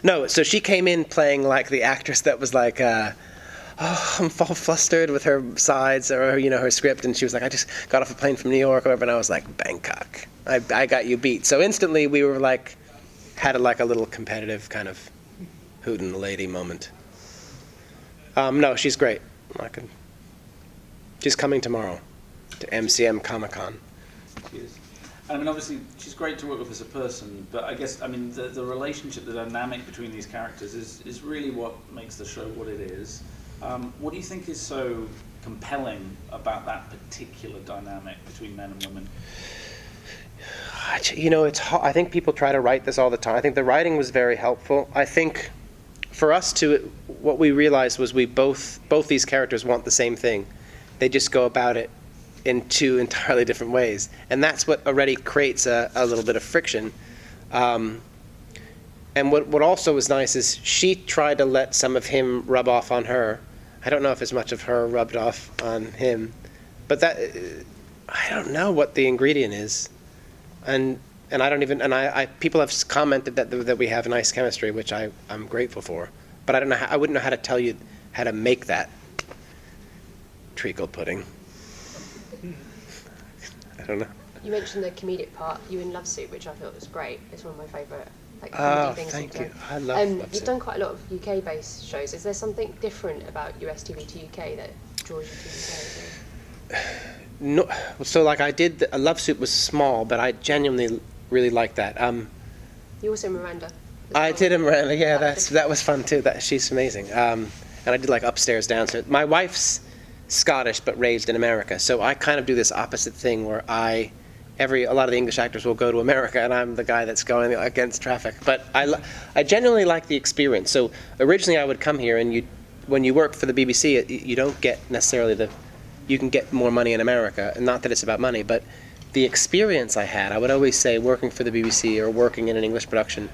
No, so she came in playing the actress that was I'm all flustered with her sides or her script, and she was like, I just got off a plane from New York or whatever, and I was like, Bangkok. I got you beat. So instantly we were had a little competitive kind of hootin' the lady moment. No, she's great. She's coming tomorrow to MCM Comic-Con. She is. I mean, obviously, she's great to work with as a person, but I guess, the relationship, the dynamic between these characters is really what makes the show what it is. What do you think is so compelling about that particular dynamic between men and women? You know, I think people try to write this all the time. I think the writing was very helpful. I think for us what we realized was we both these characters want the same thing. They just go about it in two entirely different ways, and that's what already creates a little bit of friction. And what also was nice is she tried to let some of him rub off on her. I don't know if as much of her rubbed off on him, but that I don't know what the ingredient is, and I don't even, and I people have commented that we have nice chemistry, which I'm grateful for, but I don't know I wouldn't know how to tell you how to make that treacle pudding. I don't know. You mentioned the comedic part. You in Love Suit, which I thought was great. It's one of my favourite comedy things. Thank you've you. done. I love Love You've Suit. done quite a lot of UK-based shows. Is there something different about US TV to UK that draws you to UK? No, so like I did, a Love Suit was small, but I genuinely really liked that. You also Miranda. I did a Miranda, yeah, that was fun too. She's amazing. And I did like Upstairs, Downstairs. My wife's Scottish but raised in America, so I kind of do this opposite thing where a lot of the English actors will go to America, and I'm the guy that's going against traffic. But I genuinely like the experience. So originally I would come here, and when you work for the BBC, you don't get necessarily you can get more money in America, and not that it's about money, but the experience I had, I would always say working for the BBC or working in an English production,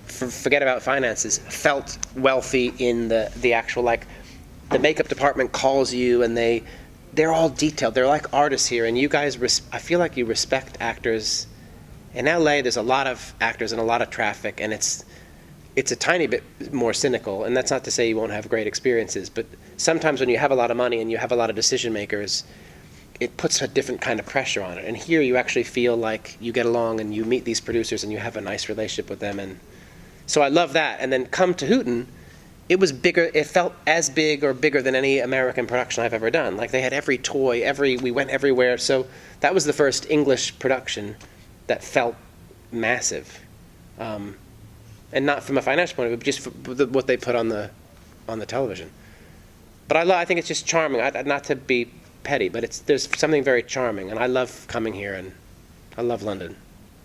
forget about finances, felt wealthy in the actual, like, the makeup department calls you and they're all detailed. They're like artists here, and you guys, I feel like you respect actors. In LA, there's a lot of actors and a lot of traffic, and it's a tiny bit more cynical, and that's not to say you won't have great experiences, but sometimes when you have a lot of money and you have a lot of decision makers, it puts a different kind of pressure on it. And here you actually feel like you get along and you meet these producers and you have a nice relationship with them. And so I love that. And then come to Hooten, it was bigger. It felt as big or bigger than any American production I've ever done. Like they had every toy, we went everywhere. So that was the first English production that felt massive. And not from a financial point of view, but just for what they put on the television. But I think it's just charming. Not to be petty, but there's something very charming, and I love coming here, and I love London.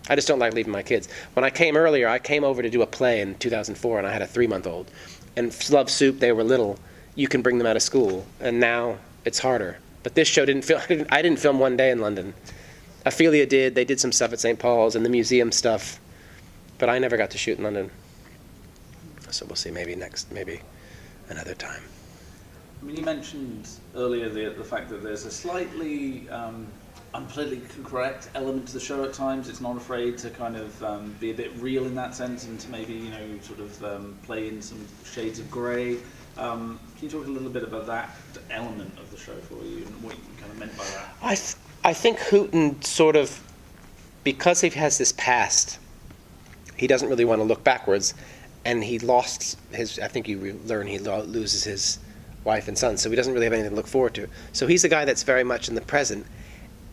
I just don't like leaving my kids. When I came earlier, I came over to do a play in 2004, and I had a 3-month-old. And Love Soup, they were little. You can bring them out of school, and now it's harder. But this show I didn't film one day in London. Ophelia did. They did some stuff at St. Paul's and the museum stuff, but I never got to shoot in London. So we'll see, maybe another time. I mean, you mentioned earlier the fact that there's a slightly unpolitically correct element to the show at times. It's not afraid to kind of be a bit real in that sense, and to maybe sort of play in some shades of grey. Can you talk a little bit about that element of the show for you and what you kind of meant by that? I think Hooten sort of, because he has this past, he doesn't really want to look backwards, and he lost his. I think you learn he loses his wife and son, so he doesn't really have anything to look forward to. So he's a guy that's very much in the present,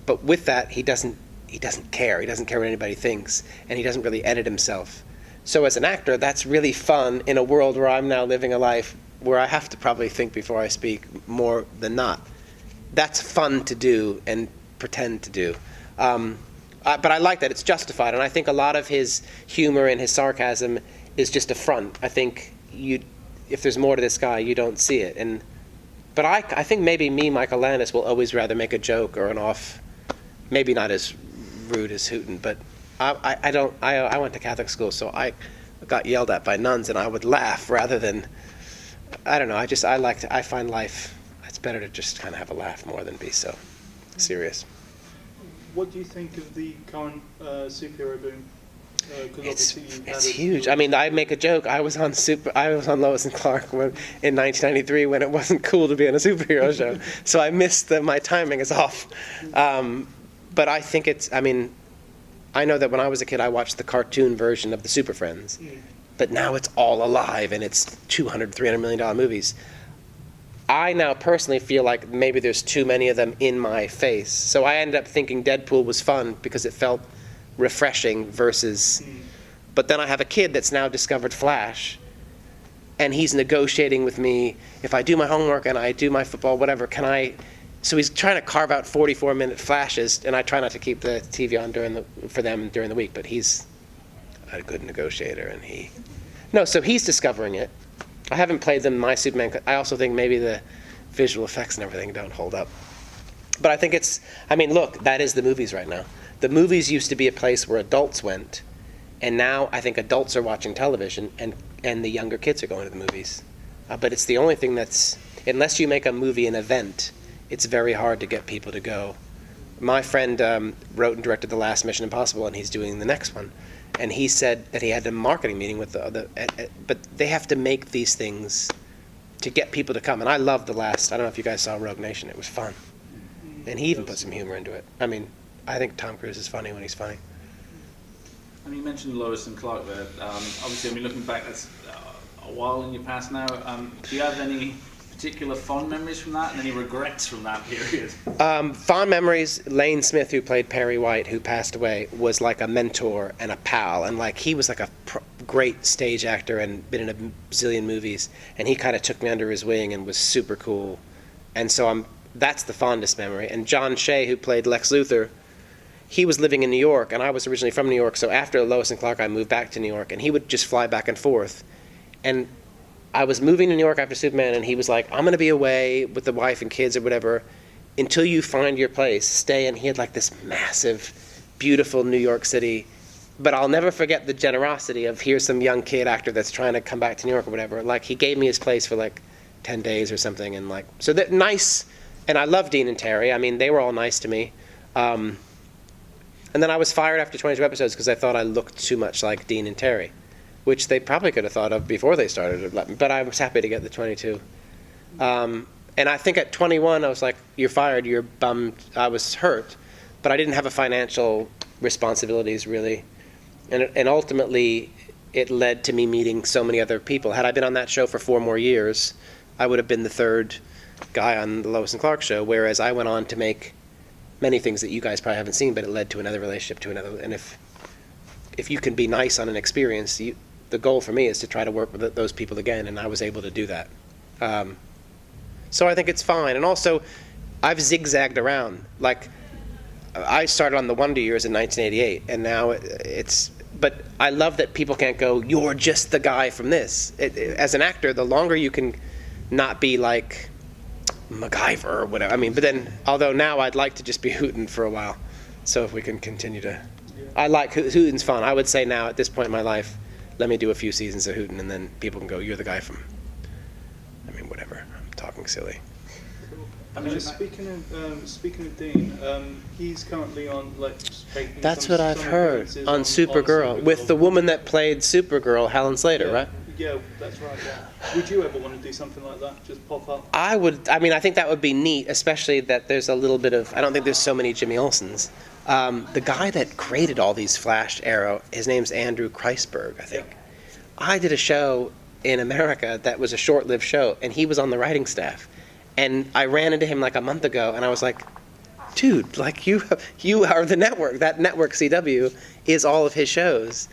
but with that, he doesn't care. He doesn't care what anybody thinks, and he doesn't really edit himself. So as an actor, that's really fun in a world where I'm now living a life where I have to probably think before I speak more than not. That's fun to do and pretend to do. But I like that. It's justified, and I think a lot of his humor and his sarcasm is just a front. I think if there's more to this guy, you don't see it. But I think maybe me, Michael Landis, will always rather make a joke or an off, maybe not as rude as Hooten, but I went to Catholic school, so I got yelled at by nuns, and I would laugh rather than, I don't know, I find life, it's better to just kind of have a laugh more than be so serious. What do you think of the current superhero boom? It's huge. I mean, I make a joke. I was on Lois and Clark in 1993 when it wasn't cool to be on a superhero show. So I missed my timing is off. But I think I know that when I was a kid, I watched the cartoon version of the Super Friends. But now it's all alive, and it's $200, $300 million movies. I now personally feel like maybe there's too many of them in my face. So I ended up thinking Deadpool was fun because it felt refreshing versus, but then I have a kid that's now discovered Flash, and he's negotiating with me, if I do my homework and I do my football, whatever, can I So he's trying to carve out 44-minute flashes, and I try not to keep the TV on for them during the week, but he's a good negotiator, and so he's discovering it. I haven't played them My Superman. I also think maybe the visual effects and everything don't hold up. But I think look, that is the movies right now. The movies used to be a place where adults went, and now I think adults are watching television, and the younger kids are going to the movies. But it's the only thing unless you make a movie an event, it's very hard to get people to go. My friend wrote and directed the last Mission Impossible, and he's doing the next one. And he said that he had a marketing meeting with but they have to make these things to get people to come. And I loved I don't know if you guys saw Rogue Nation, it was fun. And he even put some humor into it. I mean, I think Tom Cruise is funny when he's funny. And you mentioned Lois and Clark there. Obviously, looking back, that's a while in your past now. Do you have any particular fond memories from that and any regrets from that period? Fond memories, Lane Smith, who played Perry White, who passed away, was like a mentor and a pal, and he was like a great stage actor and been in a zillion movies, and he kind of took me under his wing and was super cool, and so that's the fondest memory. And John Shea, who played Lex Luthor, he was living in New York, and I was originally from New York, so after Lois and Clark I moved back to New York, and he would just fly back and forth, and I was moving to New York after Superman, and he was like, I'm going to be away with the wife and kids or whatever. Until you find your place, stay. And he had like this massive, beautiful New York City. But I'll never forget the generosity of here's some young kid actor that's trying to come back to New York or whatever. Like, he gave me his place for like 10 days or something. And so that nice. And I love Dean and Terry. I mean, they were all nice to me. And then I was fired after 22 episodes because I thought I looked too much like Dean and Terry, which they probably could have thought of before they started. But I was happy to get the 22. And I think at 21, I was like, you're fired, you're bummed. I was hurt, but I didn't have a financial responsibilities, really. And ultimately, it led to me meeting so many other people. Had I been on that show for 4 more years, I would have been the 3rd guy on the Lois and Clark show, whereas I went on to make many things that you guys probably haven't seen, but it led to another relationship, to another. And if you can be nice on an experience, the goal for me is to try to work with those people again, and I was able to do that. So I think it's fine. And also, I've zigzagged around. Like, I started on the Wonder Years in 1988, and now but I love that people can't go, you're just the guy from this. As an actor, the longer you can not be like MacGyver or whatever. I mean, but then, although now I'd like to just be Hooten for a while. So if we can continue to... I like Hooten's fun. I would say now, at this point in my life, let me do a few seasons of Hooten, and then people can go, you're the guy from... I mean, whatever. I'm talking silly. Speaking of Dean, he's currently on That's what I've heard on Supergirl with the woman that played Supergirl, Helen Slater, right? Yeah, that's right. Yeah. Would you ever want to do something like that? Just pop up? I would. I mean, I think that would be neat, especially that there's a little bit of. I don't think there's so many Jimmy Olsens. The guy that created all these Flash, Arrow, his name's Andrew Kreisberg, I think. Yeah. I did a show in America that was a short-lived show, and he was on the writing staff. And I ran into him like a month ago, and I was like, dude, like you are the network. That network, CW, is all of his shows.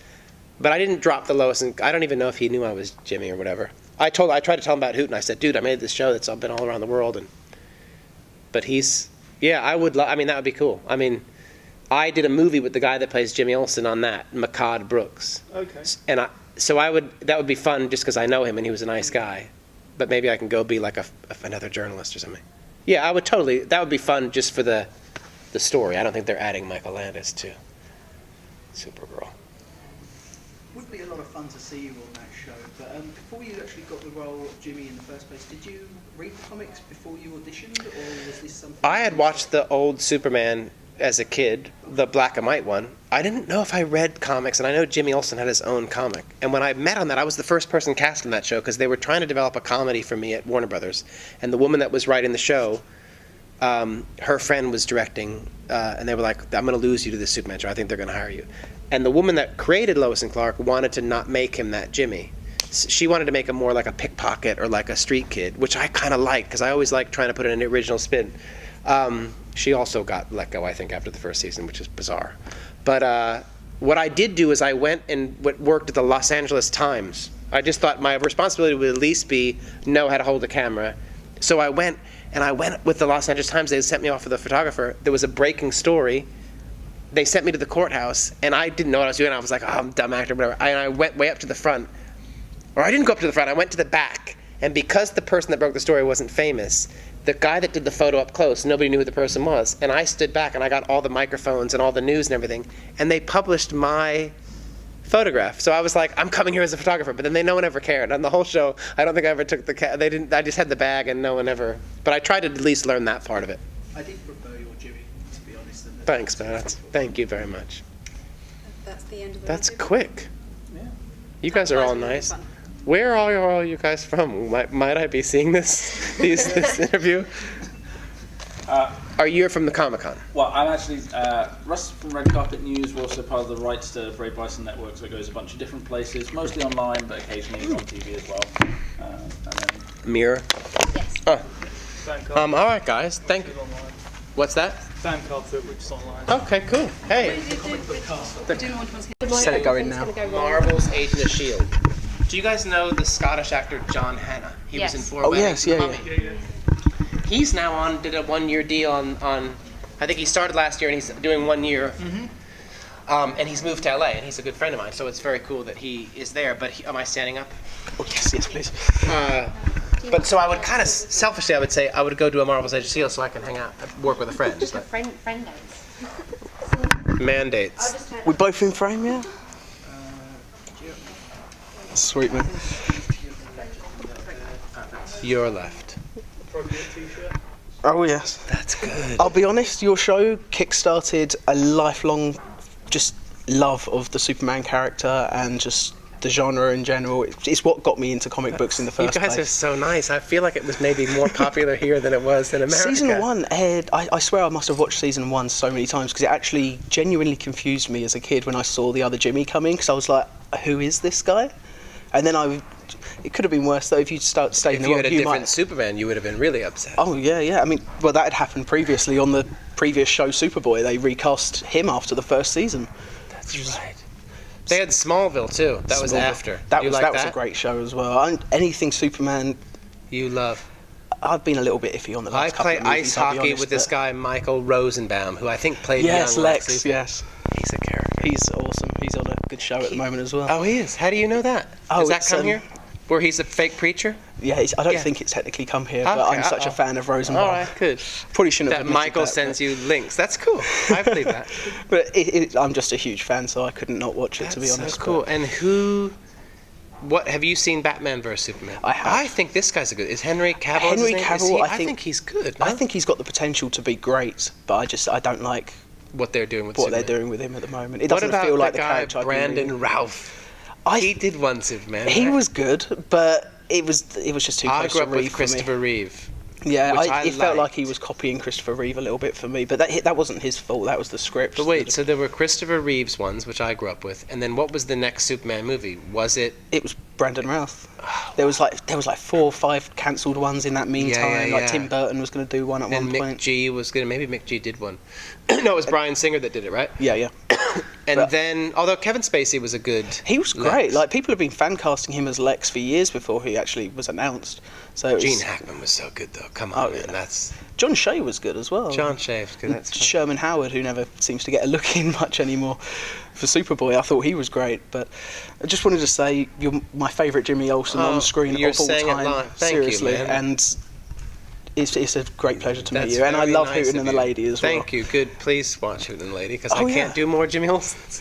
But I didn't drop the Lois, and I don't even know if he knew I was Jimmy or whatever. I tried to tell him about Hooten. I said, dude, I made this show that's been all around the world. But I would I mean, that would be cool. I mean, I did a movie with the guy that plays Jimmy Olsen on that, Makad Brooks. Okay. And that would be fun just because I know him and he was a nice guy. But maybe I can go be like another journalist or something. Yeah, I would totally. That would be fun just for the story. I don't think they're adding Michael Landis to Supergirl. Would be a lot of fun to see you on that show. But before you actually got the role of Jimmy in the first place, did you read the comics before you auditioned, or was this something? I had watched the old Superman as a kid, the black and white one. I didn't know if I read comics, and I know Jimmy Olsen had his own comic. And when I met on that, I was the first person cast on that show because they were trying to develop a comedy for me at Warner Brothers. And the woman that was writing the show, her friend was directing, and they were like, I'm going to lose you to this Superman show. I think they're going to hire you. And the woman that created Lois and Clark wanted to not make him that Jimmy. She wanted to make him more like a pickpocket or like a street kid, which I kind of like because I always like trying to put in an original spin. She also got let go, I think, after the first season, which is bizarre. But what I did do is I went and worked at the Los Angeles Times. I just thought my responsibility would at least be know how to hold a camera So I went with the Los Angeles Times. They sent me off with a photographer. There was a breaking story. They sent me to the courthouse, and I didn't know what I was doing. I was like, oh, I'm a dumb actor, whatever. And I went way up to the front. Or I didn't go up to the front. I went to the back. And because the person that broke the story wasn't famous, the guy that did the photo up close, nobody knew who the person was. And I stood back, and I got all the microphones and all the news and everything. And they published my photograph. So I was like, I'm coming here as a photographer. But then no one ever cared. On the whole show, I don't think I ever took they didn't. I just had the bag, and no one ever. But I tried to at least learn that part of it. I did prefer your Jimmy, to be honest. Thanks, man. Thank you very much. That's the end of the That's interview. quick. Yeah. You guys are all nice. Where are all you guys from? Might I be seeing this interview? Are you from the Comic-Con? Well, I'm actually Russ from Red Carpet News. We're also part of the Rights to Brave Bison Network, so it goes a bunch of different places, mostly online, but occasionally on TV as well. And then Mirror? Yes. Oh. All right, guys. Thank you. What's that? Sam Carter, which is online. Okay, cool. Hey. Set it going now. Marvel's Agent of S.H.I.E.L.D. Do you guys know the Scottish actor John Hannah? He was in 4 Weddings and a Mummy. He's now did a 1-year deal on, I think he started last year and he's doing 1 year. And he's moved to LA and he's a good friend of mine, so it's very cool that he is there. But am I standing up? Oh, yes, please. But so I would kind of, selfishly, I would say I would go to a Marvel's Agent of S.H.I.E.L.D. so I can hang out, work with a friend. Just a friend days. Mandates. We both in frame, yeah? Sweet, man. Your left. Oh, yes. That's good. I'll be honest, your show kickstarted a lifelong just love of the Superman character and just the genre in general. It's what got me into comic books in the first place. You guys are so nice. I feel like it was maybe more popular here than it was in America. Season 1 aired, I swear I must have watched season 1 so many times because it actually genuinely confused me as a kid when I saw the other Jimmy coming because I was like, who is this guy? And then it could have been worse though if you'd stayed in the world. If you had a different Superman, you would have been really upset. Oh yeah. I mean, well, that had happened previously on the previous show Superboy. They recast him after the first season. That's right. They had Smallville too. That was after. That was a great show as well. Anything Superman. You love. I've been a little bit iffy on the last couple of movies. I play ice hockey with this guy Michael Rosenbaum, who I think played young Lex. Yes, he's a character. He's awesome. He's on a good show at the moment as well. Oh, he is. How do you know that? Does that come here? Where he's a fake preacher? Yeah, I don't think it's technically come here, but I'm such a fan of Rosenbaum. All right, good. Probably shouldn't have that Michael sends you links. That's cool. I believe that. But I'm just a huge fan, so I couldn't not watch it, to be honest. That's cool. And what have you seen Batman vs Superman? I have. I think this guy's a good. Is Henry Cavill? Henry Cavill, I think he's good. No? I think he's got the potential to be great, but I don't like what they're doing with him at the moment. It doesn't feel like the character. Brandon Routh. He did one Superman. He was good, but it was just too close to Reeve. I grew up with Christopher Reeve. Yeah, it felt like he was copying Christopher Reeve a little bit for me, but that wasn't his fault. That was the script. But wait, so there were Christopher Reeve's ones, which I grew up with, and then what was the next Superman movie? Was it? It was Brandon Routh. There was like 4 or 5 cancelled ones in that meantime. Like Tim Burton was going to do one at one point. Maybe Mick G did one. No, it was Bryan Singer that did it, right? Yeah. And then, although Kevin Spacey was he was great. Lex. Like people have been fan casting him as Lex for years before he actually was announced. So Gene Hackman was so good though. Come on, man. That's John Shea was good as well. John Shea was good. That's Sherman Howard, who never seems to get a look in much anymore for Superboy. I thought he was great, but I just wanted to say you're my favourite Jimmy Olsen on screen of all time. Seriously, and it's a great pleasure to meet you. And I love Hooten and the Lady as well. Thank you. Good. Please watch Hooten and the Lady because I can't do more Jimmy Olsens.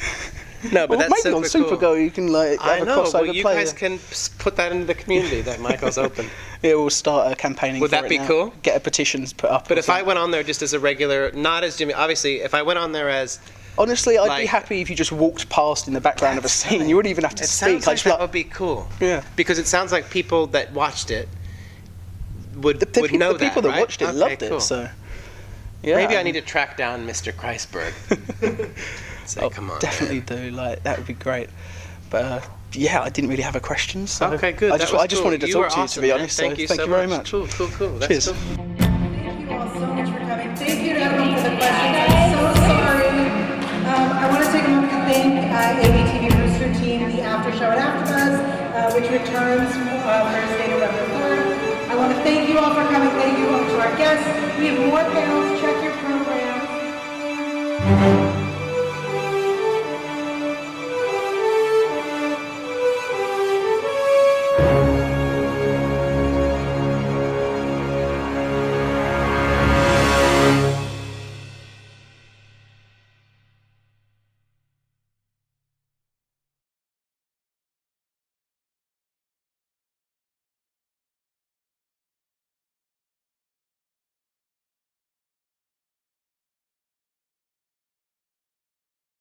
No, but well, that's maybe on Supergirl you can have a crossover well, you play. guys can put that into the community that Michael's open. Yeah, we'll start campaigning. Would that be cool? Get a petitions put up. But if I went on there just as a regular, not as Jimmy, obviously, if I went on there as. Honestly, I'd be happy if you just walked past in the background of a scene. You wouldn't even have to speak. Sounds like that would be cool. Yeah. Because it sounds like people that watched it would know that. The people that watched it loved cool. it. So. Yeah. Maybe I need to track down Mr. Kreisberg. Come on. Definitely do. Like that would be great. But yeah, I didn't really have a question. So okay, good. I just wanted to talk to you, to be honest. Thank you very much. Cool. That's Cheers. cool. Thank you all so much for coming. Thank you to everyone for the questions. I'm so sorry. I want to take a moment to thank ABTV Rooster Team, the After Show at AfterBuzz, which returns Thursday, November 3rd. I want to thank you all for coming. Thank you all to our guests. We have more panels. Check your